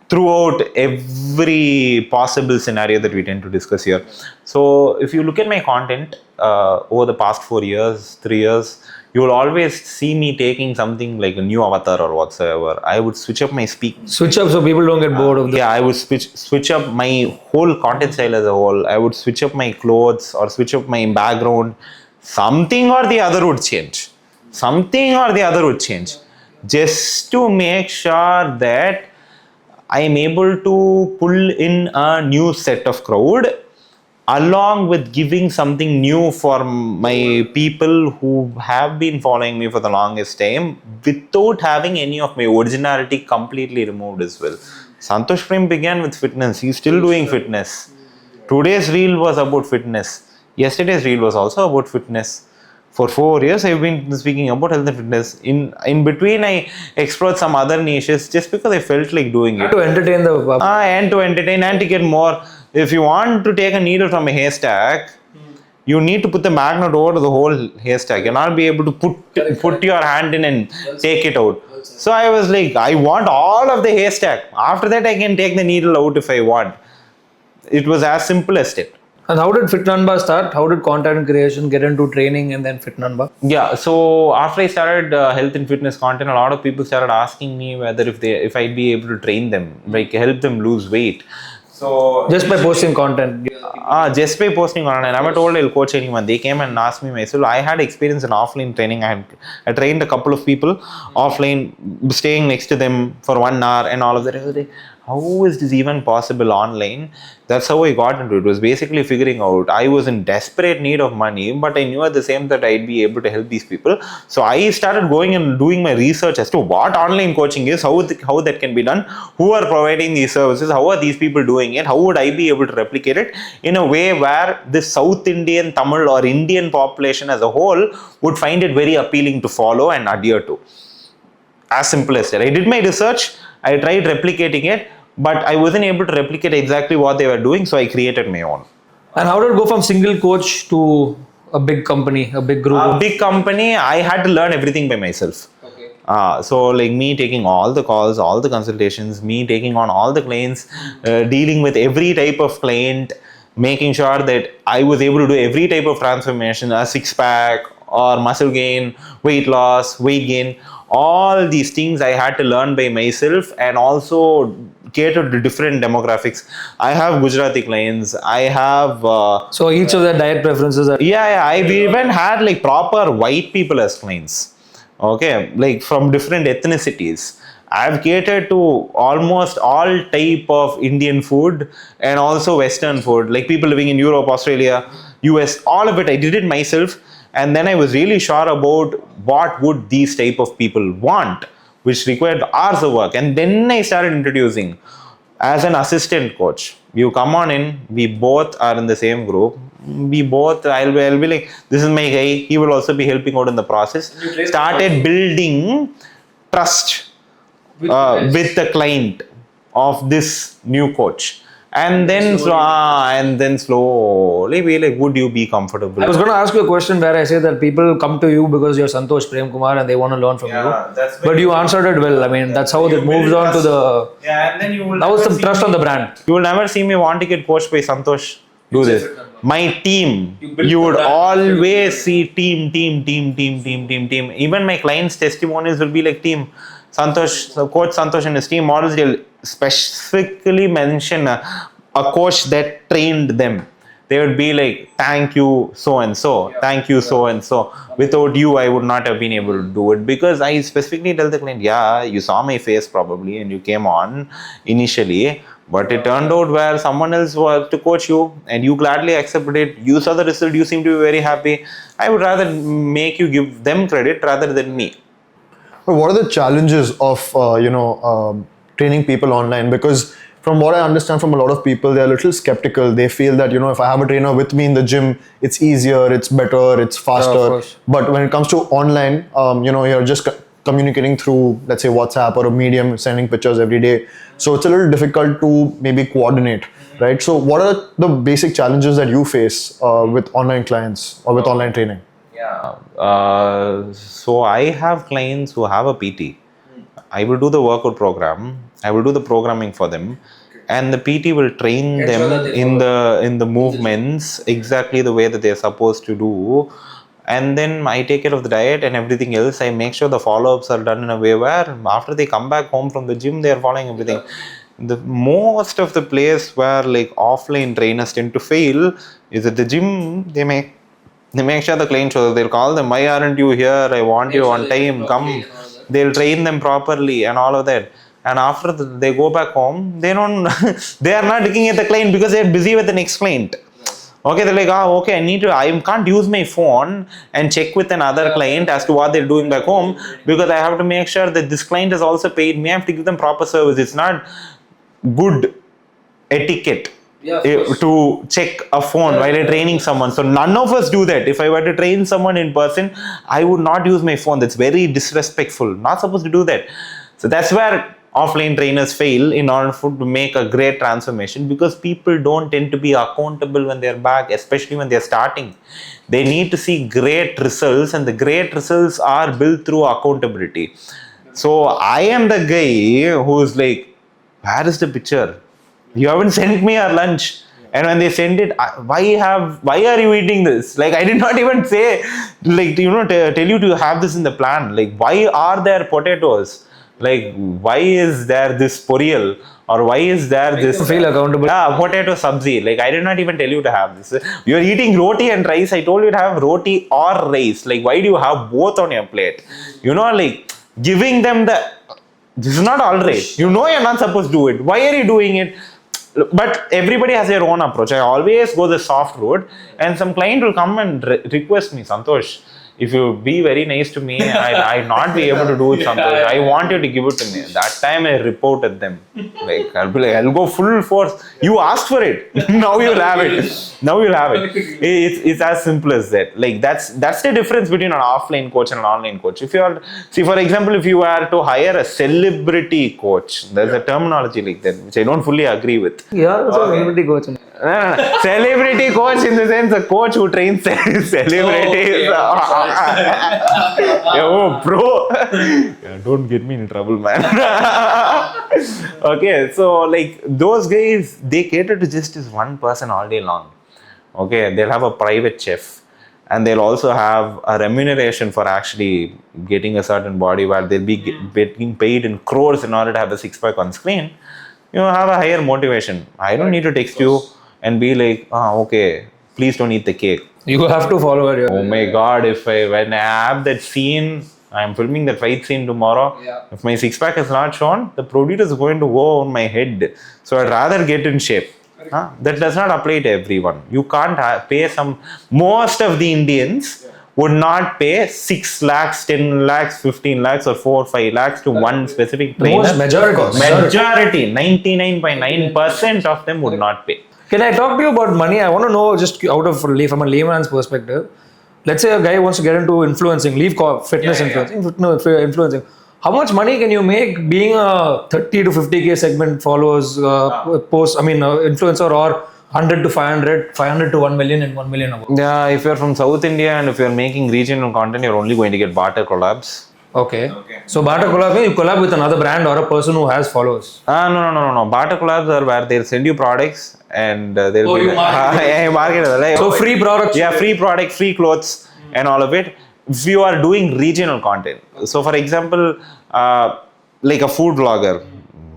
throughout every possible scenario that we tend to discuss here. So if you look at my content over the past 4 years, 3 years, you will always see me taking something like a new avatar or whatsoever. I would switch up my speak. Switch up so people don't get bored of the. Yeah, I would switch up my whole content style as a whole. I would switch up my clothes or switch up my background. Something or the other would change. Just to make sure that I am able to pull in a new set of crowd, along with giving something new for my people who have been following me for the longest time, without having any of my originality completely removed as well. Santosh Prem began with fitness. He's still doing fitness. Today's reel was about fitness. Yesterday's reel was also about fitness. For 4 years, I've been speaking about health and fitness. In between, I explored some other niches just because I felt like doing it. To entertain the. And to entertain and to get more. If you want to take a needle from a haystack, you need to put the magnet over the whole haystack. You'll not be able to put your hand in and take it out. So I was like, I want all of the haystack. After that, I can take the needle out if I want. It was as simple as that. And how did Fitnanba start? How did content creation get into training and then Fitnanba? Yeah, so after I started health and fitness content, a lot of people started asking me whether if I'd be able to train them, like help them lose weight. So Just by posting content. just by posting content. I never told I'll coach anyone. They came and asked me myself. I had experience in offline training. I trained a couple of people offline, staying next to them for 1 hour and all of that. I was like, how is this even possible online? That's how I got into it. It was basically figuring out I was in desperate need of money, but I knew at the same time that I'd be able to help these people. So I started going and doing my research as to what online coaching is, how that can be done, who are providing these services, how are these people doing it, how would I be able to replicate it in a way where the South Indian, Tamil or Indian population as a whole would find it very appealing to follow and adhere to. As simple as that. I did my research, I tried replicating it, but I wasn't able to replicate exactly what they were doing, so I created my own. And how did it go from single coach to a big company, a big group? A big company, I had to learn everything by myself. Okay. So like me taking all the calls, all the consultations, me taking on all the clients, dealing with every type of client, making sure that I was able to do every type of transformation, a six-pack or muscle gain, weight loss, weight gain, all these things I had to learn by myself and also cater to different demographics. I have Gujarati clients. I have... so each of their diet preferences are... Yeah, I've even had like proper white people as clients. Okay, like from different ethnicities. I've catered to almost all type of Indian food and also Western food, like people living in Europe, Australia, US, all of it. I did it myself. And then I was really sure about what would these type of people want, which required hours of work. And then I started introducing as an assistant coach. You come on in, we both are in the same group. I'll be like, this is my guy, he will also be helping out in the process. Started building trust with the client of this new coach. And then slowly be like, would you be comfortable? I was going to ask you a question where I say that people come to you because you're Santosh Premkumar and they want to learn from you. But you answered it well. I mean, that's how it moves on to the. Yeah, and then you will. Now it's the trust on the brand. You will never see me want to get coached by Santosh. Do this. My team. You would always see team. Even my clients' testimonials will be like team. Santosh, coach Santosh and his team models, they'll specifically mention a coach that trained them. They would be like, thank you so and so, thank you so and so. Without you, I would not have been able to do it, because I specifically tell the client, yeah, you saw my face probably and you came on initially, but it turned out where someone else was to coach you and you gladly accepted it. You saw the result, you seem to be very happy. I would rather make you give them credit rather than me. But what are the challenges of training people online? Because from what I understand from a lot of people, they're a little skeptical. They feel that if I have a trainer with me in the gym, it's easier, it's better, it's faster. But when it comes to online, you're just communicating through, let's say, WhatsApp or a medium, sending pictures every day. So it's a little difficult to maybe coordinate, right? So what are the basic challenges that you face with online clients or with online training? So I have clients who have a PT. I will do the workout program. I will do the programming for them, and the PT will train them in the movements exactly the way that they are supposed to do. And then I take care of the diet and everything else. I make sure the follow-ups are done in a way where after they come back home from the gym, they are following everything. The most of the place where like offline trainers tend to fail is at the gym. They make sure the client shows. They'll call them, why aren't you here? I want you on time. Come. They'll train them properly and all of that. And after they go back home, they are not looking at the client because they're busy with the next client. Okay, they're like, I can't use my phone and check with another client as to what they're doing back home, because I have to make sure that this client has also paid me. I have to give them proper service. It's not good etiquette to check a phone while you're training someone. So none of us do that. If I were to train someone in person, I would not use my phone. That's very disrespectful. Not supposed to do that. So that's where offline trainers fail in order to make a great transformation, because people don't tend to be accountable when they're back, especially when they're starting. They need to see great results, and the great results are built through accountability. So I am the guy who's like, where is the picture? You haven't sent me our lunch. And when they send it, why are you eating this? Like, I did not even say, like, tell you to have this in the plan. Like, why are there potatoes? Like, why is there this poriyal? Or why is there this... Feel accountable. Yeah, potato sabzi. Like, I did not even tell you to have this. You're eating roti and rice. I told you to have roti or rice. Like, why do you have both on your plate? Like, giving them this is not all right. You're not supposed to do it. Why are you doing it? But everybody has their own approach. I always go the soft route, and some client will come and request me, Santosh, if you be very nice to me, I'll not be able to do it, Santosh. I want you to give it to me. That time I reported them. Like, I'll be like, I'll go full force. You asked for it. Now you'll have it. Now you'll have it. It's as simple as that. Like, that's the difference between an offline coach and an online coach. If you are, for example, if you are to hire a celebrity coach, there's a terminology like that, which I don't fully agree with. Yeah, that's a celebrity coach. Celebrity coach in the sense a coach who trains celebrities. Oh, bro. Yeah, don't get me in trouble, man. Okay, so like those guys, they cater to just this one person all day long. Okay, they'll have a private chef, and they'll also have a remuneration for actually getting a certain body, where they'll be getting paid in crores in order to have a six-pack on screen. Have a higher motivation. I don't need to text you and be like, okay, please don't eat the cake. You have to follow her. Oh my God, when I have that scene, I'm filming that fight scene tomorrow. Yeah. If my six-pack is not shown, the producer is going to go on my head. So I'd rather get in shape. That does not apply to everyone. You can't pay most of the Indians would not pay 6 lakhs, 10 lakhs, 15 lakhs, or 4 5 lakhs to one specific trainer. Most majority. 99.9% of them would not pay. Can I talk to you about money? I want to know, just out of from a layman's perspective. Let's say a guy wants to get into influencing, fitness influencing. How much money can you make being a 30 to 50k segment followers influencer, or 100 to 500 to 1 million, and 1 million above? Yeah, if you're from South India and if you're making regional content, you're only going to get barter collabs. Okay. So barter collab means you collab with another brand or a person who has followers. No. Barter collabs are where they'll send you products and they'll you market it. Like, So free products. Yeah, free product, free clothes, and all of it. If you are doing regional content, so for example, like a food vlogger,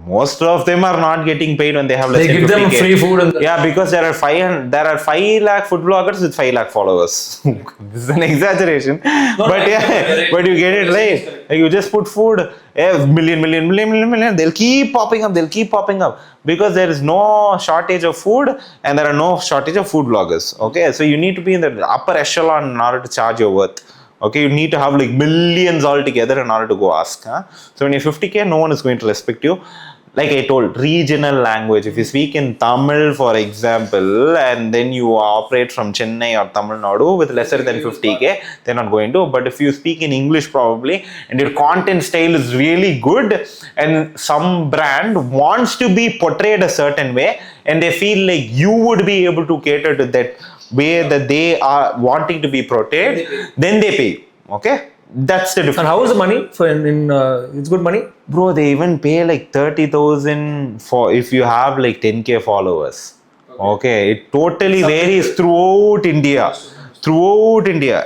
most of them are not getting paid when they have less They than give them 50K. free food. Yeah, because there are 5 lakh food bloggers with 5 lakh followers. This is an exaggeration, but but you get it right. Like you just put food, million. They'll keep popping up because there is no shortage of food and there are no shortage of food bloggers. Okay, so you need to be in the upper echelon in order to charge your worth. Okay, you need to have like millions altogether in order to go ask. So when you're 50k, no one is going to respect you. Like I told, regional language. If you speak in Tamil, for example, and then you operate from Chennai or Tamil Nadu with lesser than 50k, they're not going to. But if you speak in English probably, and your content style is really good, and some brand wants to be portrayed a certain way, and they feel like you would be able to cater to that way that they are wanting to be portrayed, then they pay. Okay? That's the difference. And how is the money for it's good money? Bro, they even pay like 30,000 for if you have like 10k followers. Okay, it totally varies throughout India.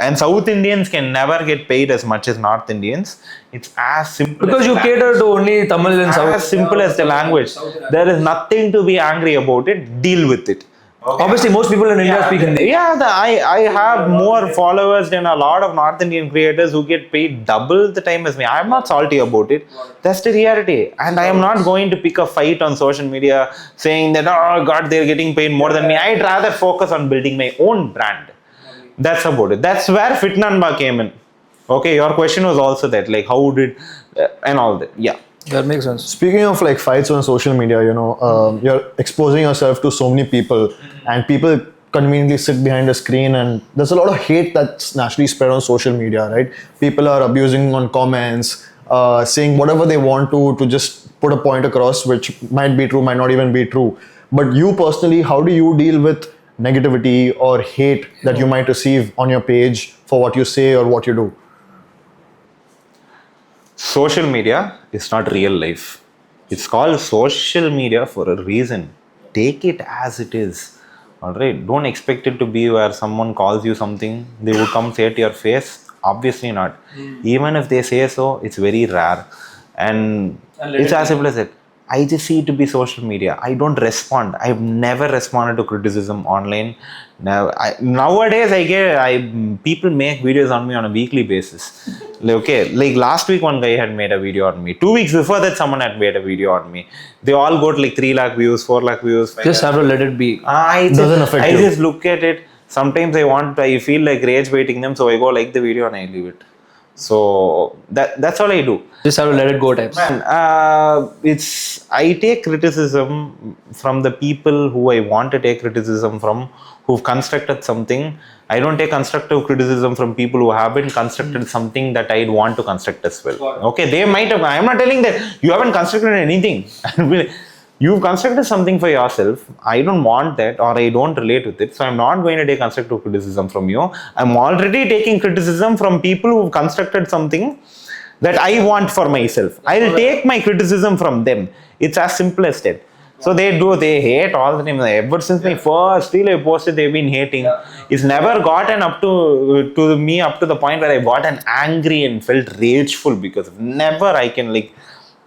And South Indians can never get paid as much as North Indians. It's as simple Because as you cater to only Tamil and South. as simple as the language. There is nothing to be angry about it. Deal with it. Obviously, most people in India speak Hindi. Yeah, I have more followers than a lot of North Indian creators who get paid double the time as me. I'm not salty about it. That's the reality. And I am not going to pick a fight on social media saying that, oh God, they're getting paid more than me. I'd rather focus on building my own brand. That's about it. That's where Fitnanba came in. Okay, your question was also that, like, how did, and all that. Yeah. That makes sense. Speaking of like fights on social media, you're exposing yourself to so many people, and people conveniently sit behind a screen, and there's a lot of hate that's naturally spread on social media, right? People are abusing on comments, saying whatever they want to just put a point across, which might be true, might not even be true. But you personally, how do you deal with negativity or hate that you might receive on your page for what you say or what you do? Social media is not real life. It's called social media for a reason. Take it as it is. Alright, don't expect it to be where someone calls you something, they would come say it to your face. Obviously not. Even if they say so, it's very rare. And it's as simple as it. I just see it to be social media. I don't respond. I've never responded to criticism online. Nowadays, people make videos on me on a weekly basis. Like last week, one guy had made a video on me. 2 weeks before that, someone had made a video on me. They all got like 3 lakh views, 4 lakh views. Just have to let it be. I Doesn't affect you. just look at it. Sometimes I feel like rage baiting them, so I go like the video and I leave it. So that's all I do. Just have to let it go types. Man, I take criticism from the people who I want to take criticism from, who've constructed something. I don't take constructive criticism from people who haven't constructed something that I'd want to construct as well. Okay, they might have. I'm not telling that you haven't constructed anything. You've constructed something for yourself. I don't want that, or I don't relate with it. So I'm not going to take constructive criticism from you. I'm already taking criticism from people who've constructed something that I want for myself. I'll take my criticism from them. It's as simple as that. So they hate all the time. Ever since my first reel I posted, they've been hating. It's never gotten up to me up to the point where I gotten angry and felt rageful, because never I can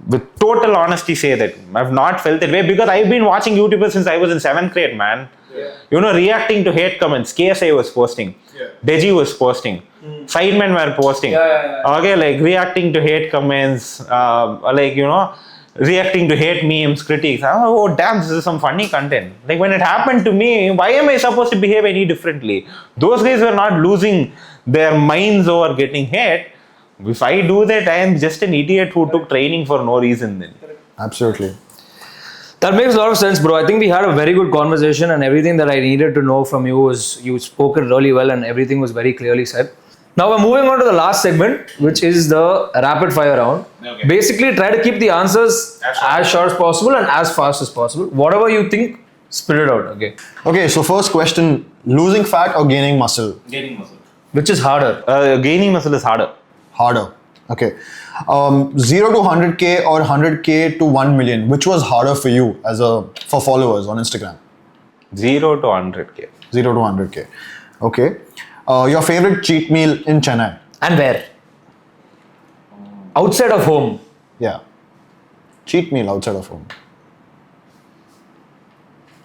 with total honesty say that I've not felt that way, because I've been watching YouTubers since I was in 7th grade, man. Yeah. Reacting to hate comments. KSI was posting. Yeah. Deji was posting. Sidemen were posting. Okay, reacting to hate comments. reacting to hate memes, critics. Oh, damn, this is some funny content. Like when it happened to me, why am I supposed to behave any differently? Those guys were not losing their minds over getting hate. If I do that, I am just an idiot who took training for no reason then. Absolutely. That makes a lot of sense, bro. I think we had a very good conversation, and everything that I needed to know from you was you spoke it really well, and everything was very clearly said. Now we're moving on to the last segment, which is the rapid fire round. Okay. Basically, try to keep the answers as short as possible and as fast as possible. Whatever you think, spit it out. Okay. Okay, so first question, losing fat or gaining muscle? Gaining muscle. Which is harder? Gaining muscle is harder. Harder. Okay. 0 to 100K or 100K to 1 million, which was harder for you for followers on Instagram? 0 to 100K. 0 to 100K. Okay. Your favorite cheat meal in Chennai? And where? Outside of home. Yeah. Cheat meal outside of home.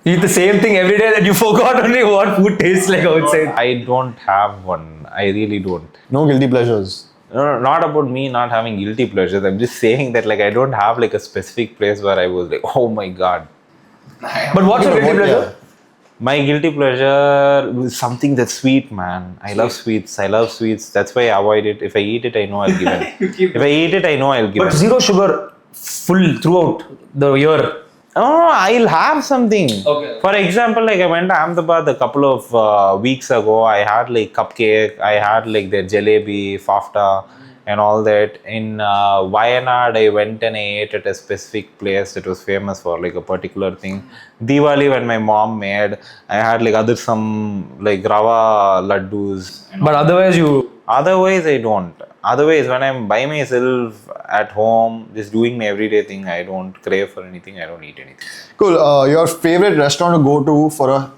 Eat the same thing every day that you forgot only what food tastes like outside. I don't have one. I really don't. No guilty pleasures. No, not about me not having guilty pleasures. I'm just saying that like I don't have like a specific place where I was like, oh my god. But what's your guilty pleasure? My guilty pleasure is something that's sweet, man. I love sweets. That's why I avoid it. If I eat it, I know I'll give in. If I eat it, I know I'll give But in. zero sugar full throughout the year. Oh, I'll have something. Okay. For example, like I went to Ahmedabad a couple of weeks ago. I had like cupcake. I had like their jalebi, fafta, and all that. In Wayanad, I went and I ate at a specific place that was famous for like a particular thing. Diwali, when my mom made, I had like some like rava laddus. But otherwise you... Otherwise, I don't. Otherwise, when I'm by myself at home, just doing my everyday thing, I don't crave for anything. I don't eat anything. Cool. Your favorite restaurant to go to for a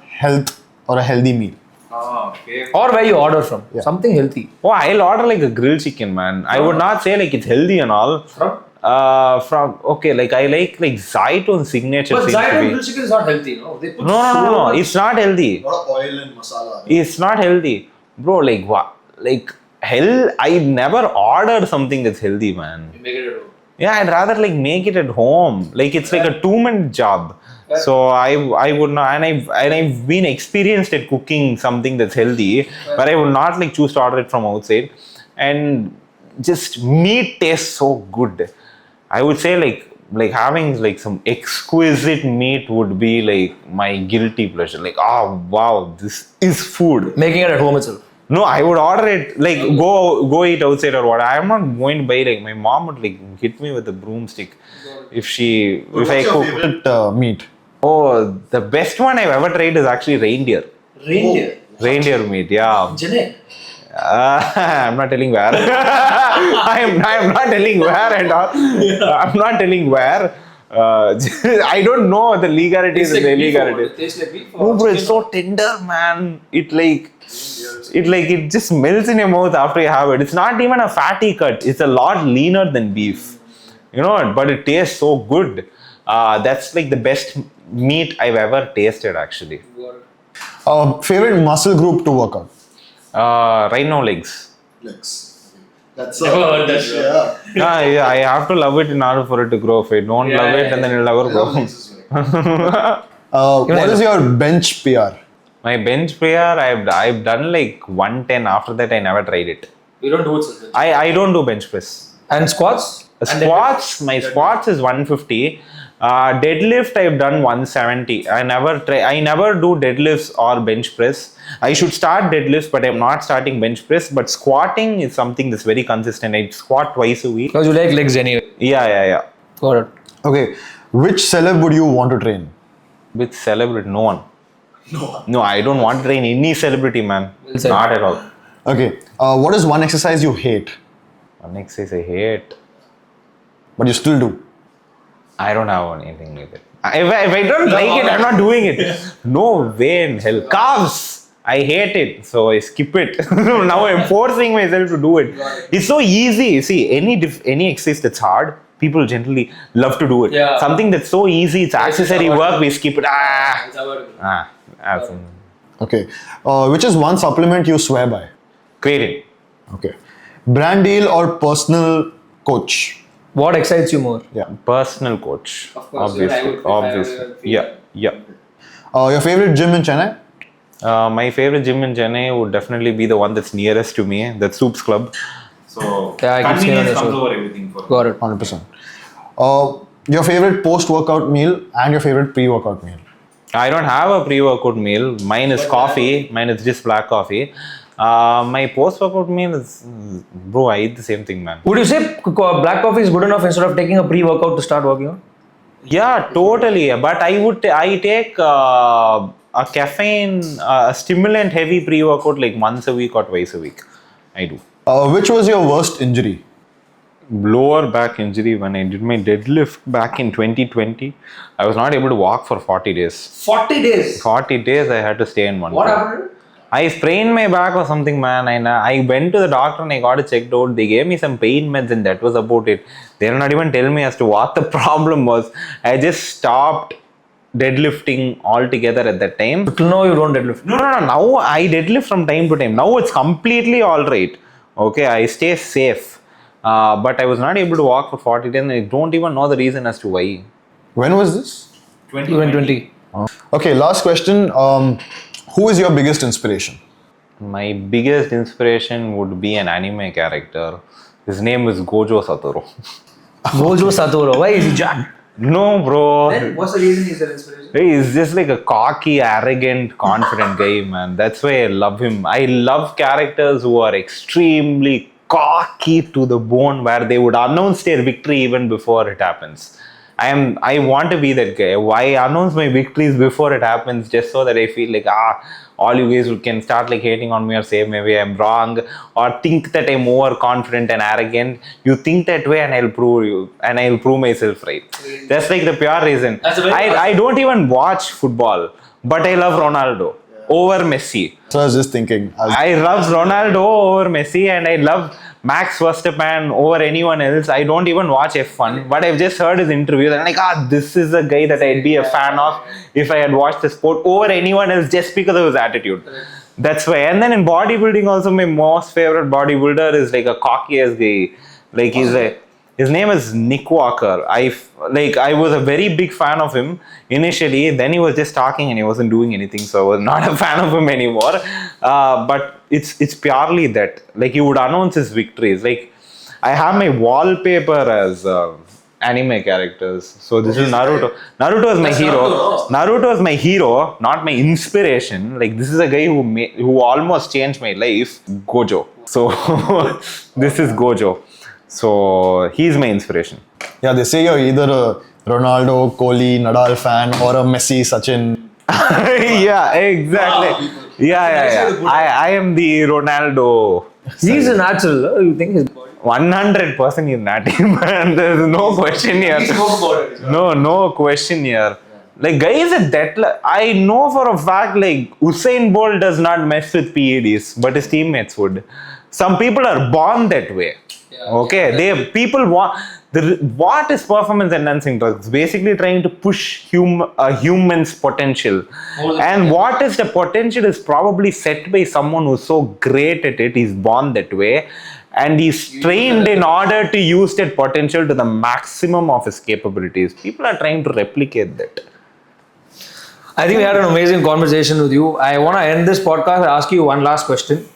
healthy meal? Or where you order from. Yeah. Something healthy. Oh, I'll order like a grilled chicken, man. I would not say like it's healthy and all. From okay, like I like Zaitun's signature. But seems to Zaiton be- grilled chicken is not healthy, no? They put No. It's not healthy. A lot of oil and masala. It's not healthy, bro. Like what? Like hell, I never ordered something that's healthy, man. Make it at home. Yeah, I'd rather like make it at home. Like it's like a 2-minute job. So I would not, and I've been experienced at cooking something that's healthy, but I would not like choose to order it from outside. And just meat tastes so good. I would say like having like some exquisite meat would be like my guilty pleasure. Like, oh wow, this is food. Making it at home itself. No, I would order it like go eat outside or what. I am not going to buy like my mom would like hit me with a broomstick if I cook. Favorite meat? Oh, the best one I've ever tried is actually reindeer. Reindeer. Reindeer meat, yeah. Chennai. I'm not telling where. I'm not telling where at all. I'm not telling where. I don't know the legalities and the illegalities. It tastes like beef. No, bro, it's so tender, man. It just melts in your mouth after you have it. It's not even a fatty cut. It's a lot leaner than beef. You know, but it tastes so good. That's like the best meat I've ever tasted, actually. Favorite muscle group to work out? Right now, legs. Legs. That's yeah. Yeah, I have to love it in order for it to grow. If I don't love it, and then it'll never grow. What is your bench PR? My bench prayer, I've done like 110. After that, I never tried it. We don't do it, sir. I don't do bench press. And squats? My squats is 150. Deadlift I've done 170. I never do deadlifts or bench press. I should start deadlifts, but I'm not starting bench press. But squatting is something that's very consistent. I squat twice a week. Because you like legs anyway. Yeah. Got it. Okay, which celeb would you want to train? With celebrity, no one. No, I don't want to train any celebrity, man. Well said. Not at all. Okay, what is one exercise you hate, One exercise I hate. but you still do? I don't have anything with it. If I don't like it, I'm not doing it. No way in hell. Calves! I hate it, so I skip it. Now I'm forcing myself to do it. It's so easy. See, any exercise that's hard, people generally love to do it. Yeah. Something that's so easy, it's accessory work, we skip it. Okay, which is one supplement you swear by? Creating. Okay, brand deal or personal coach? What excites you more? Yeah. Personal coach. Of course, yeah, I Obviously. would- if I were Obviously. a female. Yeah. Your favorite gym in Chennai? My favorite gym in Chennai would definitely be the one that's nearest to me. That's Soup's Club. So Yeah, I can see convenience on your comes show. over everything for me. Got it. 100%. Your favorite post-workout meal and your favorite pre-workout meal? I don't have a pre-workout meal. Mine is coffee. Mine is just black coffee. My post-workout meal is, bro, I eat the same thing, man. Would you say black coffee is good enough instead of taking a pre-workout to start working out? Yeah, totally. But I take a caffeine, a stimulant heavy pre-workout like once a week or twice a week. I do. Which was your worst injury? Lower back injury when I did my deadlift back in 2020. I was not able to walk for 40 days. 40 days. 40 days I had to stay in one What place. happened? I sprained my back or something, man. And I went to the doctor and I got it checked out. They gave me some pain meds and that was about it. They did not even tell me as to what the problem was. I just stopped deadlifting altogether at that time. Till now you don't deadlift. No. Now I deadlift from time to time. Now it's completely all right. Okay, I stay safe. But I was not able to walk for 40 days and I don't even know the reason as to why. When was this? 2020. Okay, last question. Who is your biggest inspiration? My biggest inspiration would be an anime character. His name is Gojo Satoru. Gojo Satoru. Why is he jacked? No, bro. What's the reason he's an inspiration? He's just like a cocky, arrogant, confident guy, man. That's why I love him. I love characters who are extremely cocky to the bone, where they would announce their victory even before it happens. I want to be that guy. Why announce my victories before it happens, just so that I feel like all you guys can start like hating on me or say maybe I'm wrong or think that I'm overconfident and arrogant. You think that way and I'll prove myself right. That's like the pure reason. I don't even watch football, but I love Ronaldo over Messi. So I was just thinking. I love Ronaldo over Messi and I love Max Verstappen over anyone else. I don't even watch F1, but I've just heard his interviews and I'm like, this is a guy that I'd be a fan of if I had watched the sport over anyone else just because of his attitude. That's why. And then in bodybuilding also, my most favorite bodybuilder is like a cocky ass guy. Like his name is Nick Walker. I was a very big fan of him initially. Then he was just talking and he wasn't doing anything, so I was not a fan of him anymore. But it's purely that, like, he would announce his victories. Like, I have my wallpaper as anime characters. So this is Naruto. Naruto is my hero. Naruto is my hero, not my inspiration. Like, this is a guy who almost changed my life. Gojo. So this is Gojo. So he's my inspiration. Yeah, they say you're either a Ronaldo, Kohli, Nadal fan or a Messi, Sachin. Yeah, exactly. Yeah. I am the Ronaldo. He's a natural. You think he's 100% he's natty, man. There's no question here. No question here. Like, guys at that, I know for a fact, like, Usain Bolt does not mess with PEDs, but his teammates would. Some people are born that way. Okay, people want what is performance enhancing drugs? Basically trying to push a human's potential, and what is the potential is probably set by someone who's so great at it. He's born that way, and he's trained in order to use that potential to the maximum of his capabilities. People are trying to replicate that. I think we had an amazing conversation with you. I want to end this podcast and ask you one last question.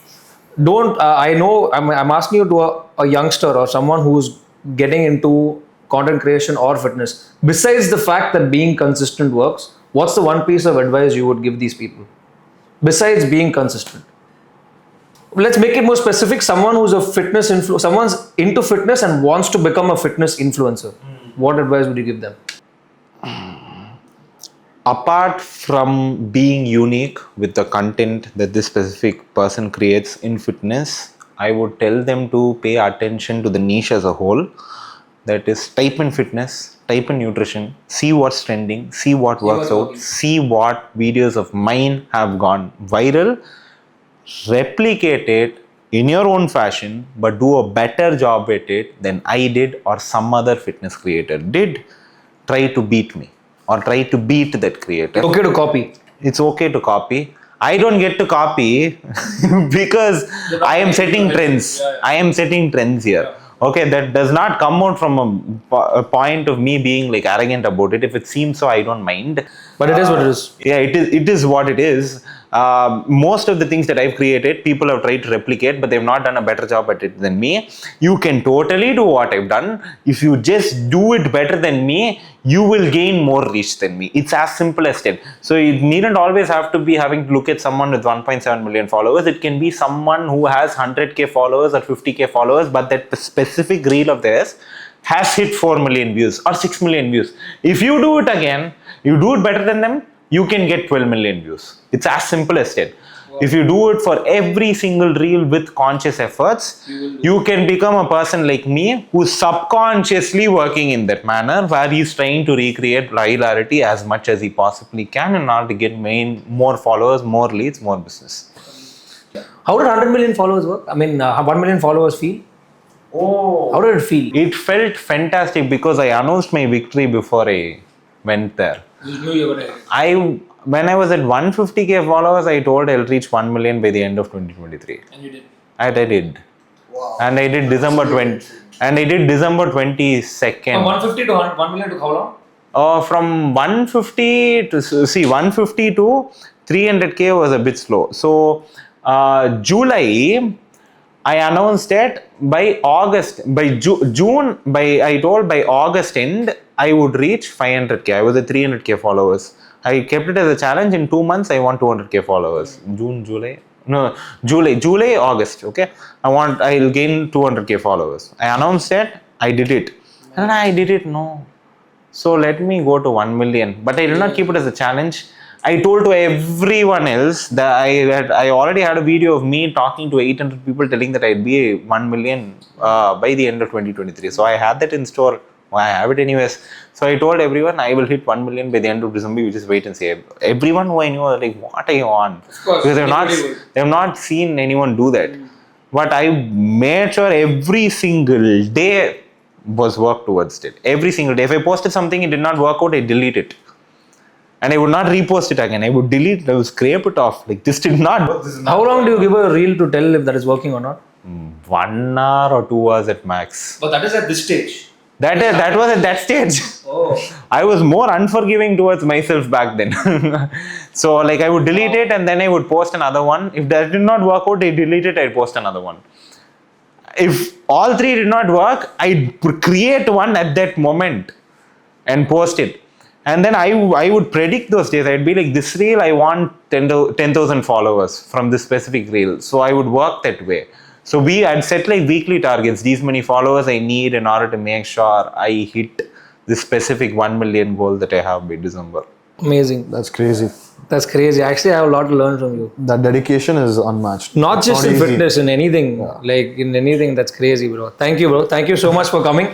I know I'm asking you to a youngster or someone who's getting into content creation or fitness. Besides the fact that being consistent works, what's the one piece of advice you would give these people? Besides being consistent. Let's make it more specific. Someone who's a fitness someone's into fitness and wants to become a fitness influencer. What advice would you give them? Apart from being unique with the content that this specific person creates in fitness, I would tell them to pay attention to the niche as a whole. That is, type in fitness, type in nutrition, see what's trending, see what works out, see what videos of mine have gone viral, replicate it in your own fashion, but do a better job at it than I did or some other fitness creator did. Try to beat me. Or try to beat that creator. Okay to copy. It's okay to copy. I don't get to copy because I am setting trends. I am setting trends here. Okay, that does not come out from a point of me being like arrogant about it. If it seems so, I don't mind. But it is what it is. Yeah, it is what it is. Most of the things that I've created, people have tried to replicate, but they've not done a better job at it than me. You can totally do what I've done. If you just do it better than me, you will gain more reach than me. It's as simple as that. So you needn't always have to be having to look at someone with 1.7 million followers. It can be someone who has 100k followers or 50k followers, but that specific reel of theirs has hit 4 million views or 6 million views. If you do it again, you do it better than them, you can get 12 million views. It's as simple as that. Wow. If you do it for every single reel with conscious efforts, you can become a person like me who's subconsciously working in that manner, where he's trying to recreate virality as much as he possibly can in order to get more followers, more leads, more business. How did 100 million followers work? I mean, 1 million followers feel? Oh, how did it feel? It felt fantastic because I announced my victory before I went there. You knew you were going to. When I was at 150k followers, I told I'll reach 1 million by the end of 2023. And you did. I did. Wow. And I did December 20. And I did December 22nd. From 150 to 1 million took how long? From 150 to 150 to 300k was a bit slow. So July, I announced that by August, by June, I told by August end, I would reach 500k. I was at 300k followers. I kept it as a challenge. In 2 months, I want 200k followers. July, August. Okay, I'll gain 200k followers. I announced that. I did it, and I did it. No, so let me go to 1 million. But I did not keep it as a challenge. I told to everyone else that I already had a video of me talking to 800 people telling that I'd be 1 million by the end of 2023. So I had that in store. I have it anyways. So I told everyone I will hit 1 million by the end of December. You just wait and see. Everyone who I knew was like, what are you on? Of course, because they've not seen anyone do that. But I made sure every single day was work towards it. Every single day. If I posted something, it did not work out, I delete it. And I would not repost it again. I would delete it, I would scrape it off. Like, this did not work. How long do you give a reel to tell if that is working or not? 1 hour or 2 hours at max. But that is at this stage. That was at that stage. Oh. I was more unforgiving towards myself back then. So like I would delete it and then I would post another one. If that did not work out, I delete it, I'd post another one. If all three did not work, I'd create one at that moment and post it. And then I would predict those days. I'd be like, this reel, I want 10,000 followers from this specific reel. So I would work that way. So I'd set like weekly targets. These many followers I need in order to make sure I hit this specific 1 million goal that I have by December. Amazing. That's crazy. That's crazy. Actually, I have a lot to learn from you. That dedication is unmatched. Not just in easy. fitness, in anything. Yeah. Like in anything, that's crazy, bro. Thank you, bro. Thank you so much for coming.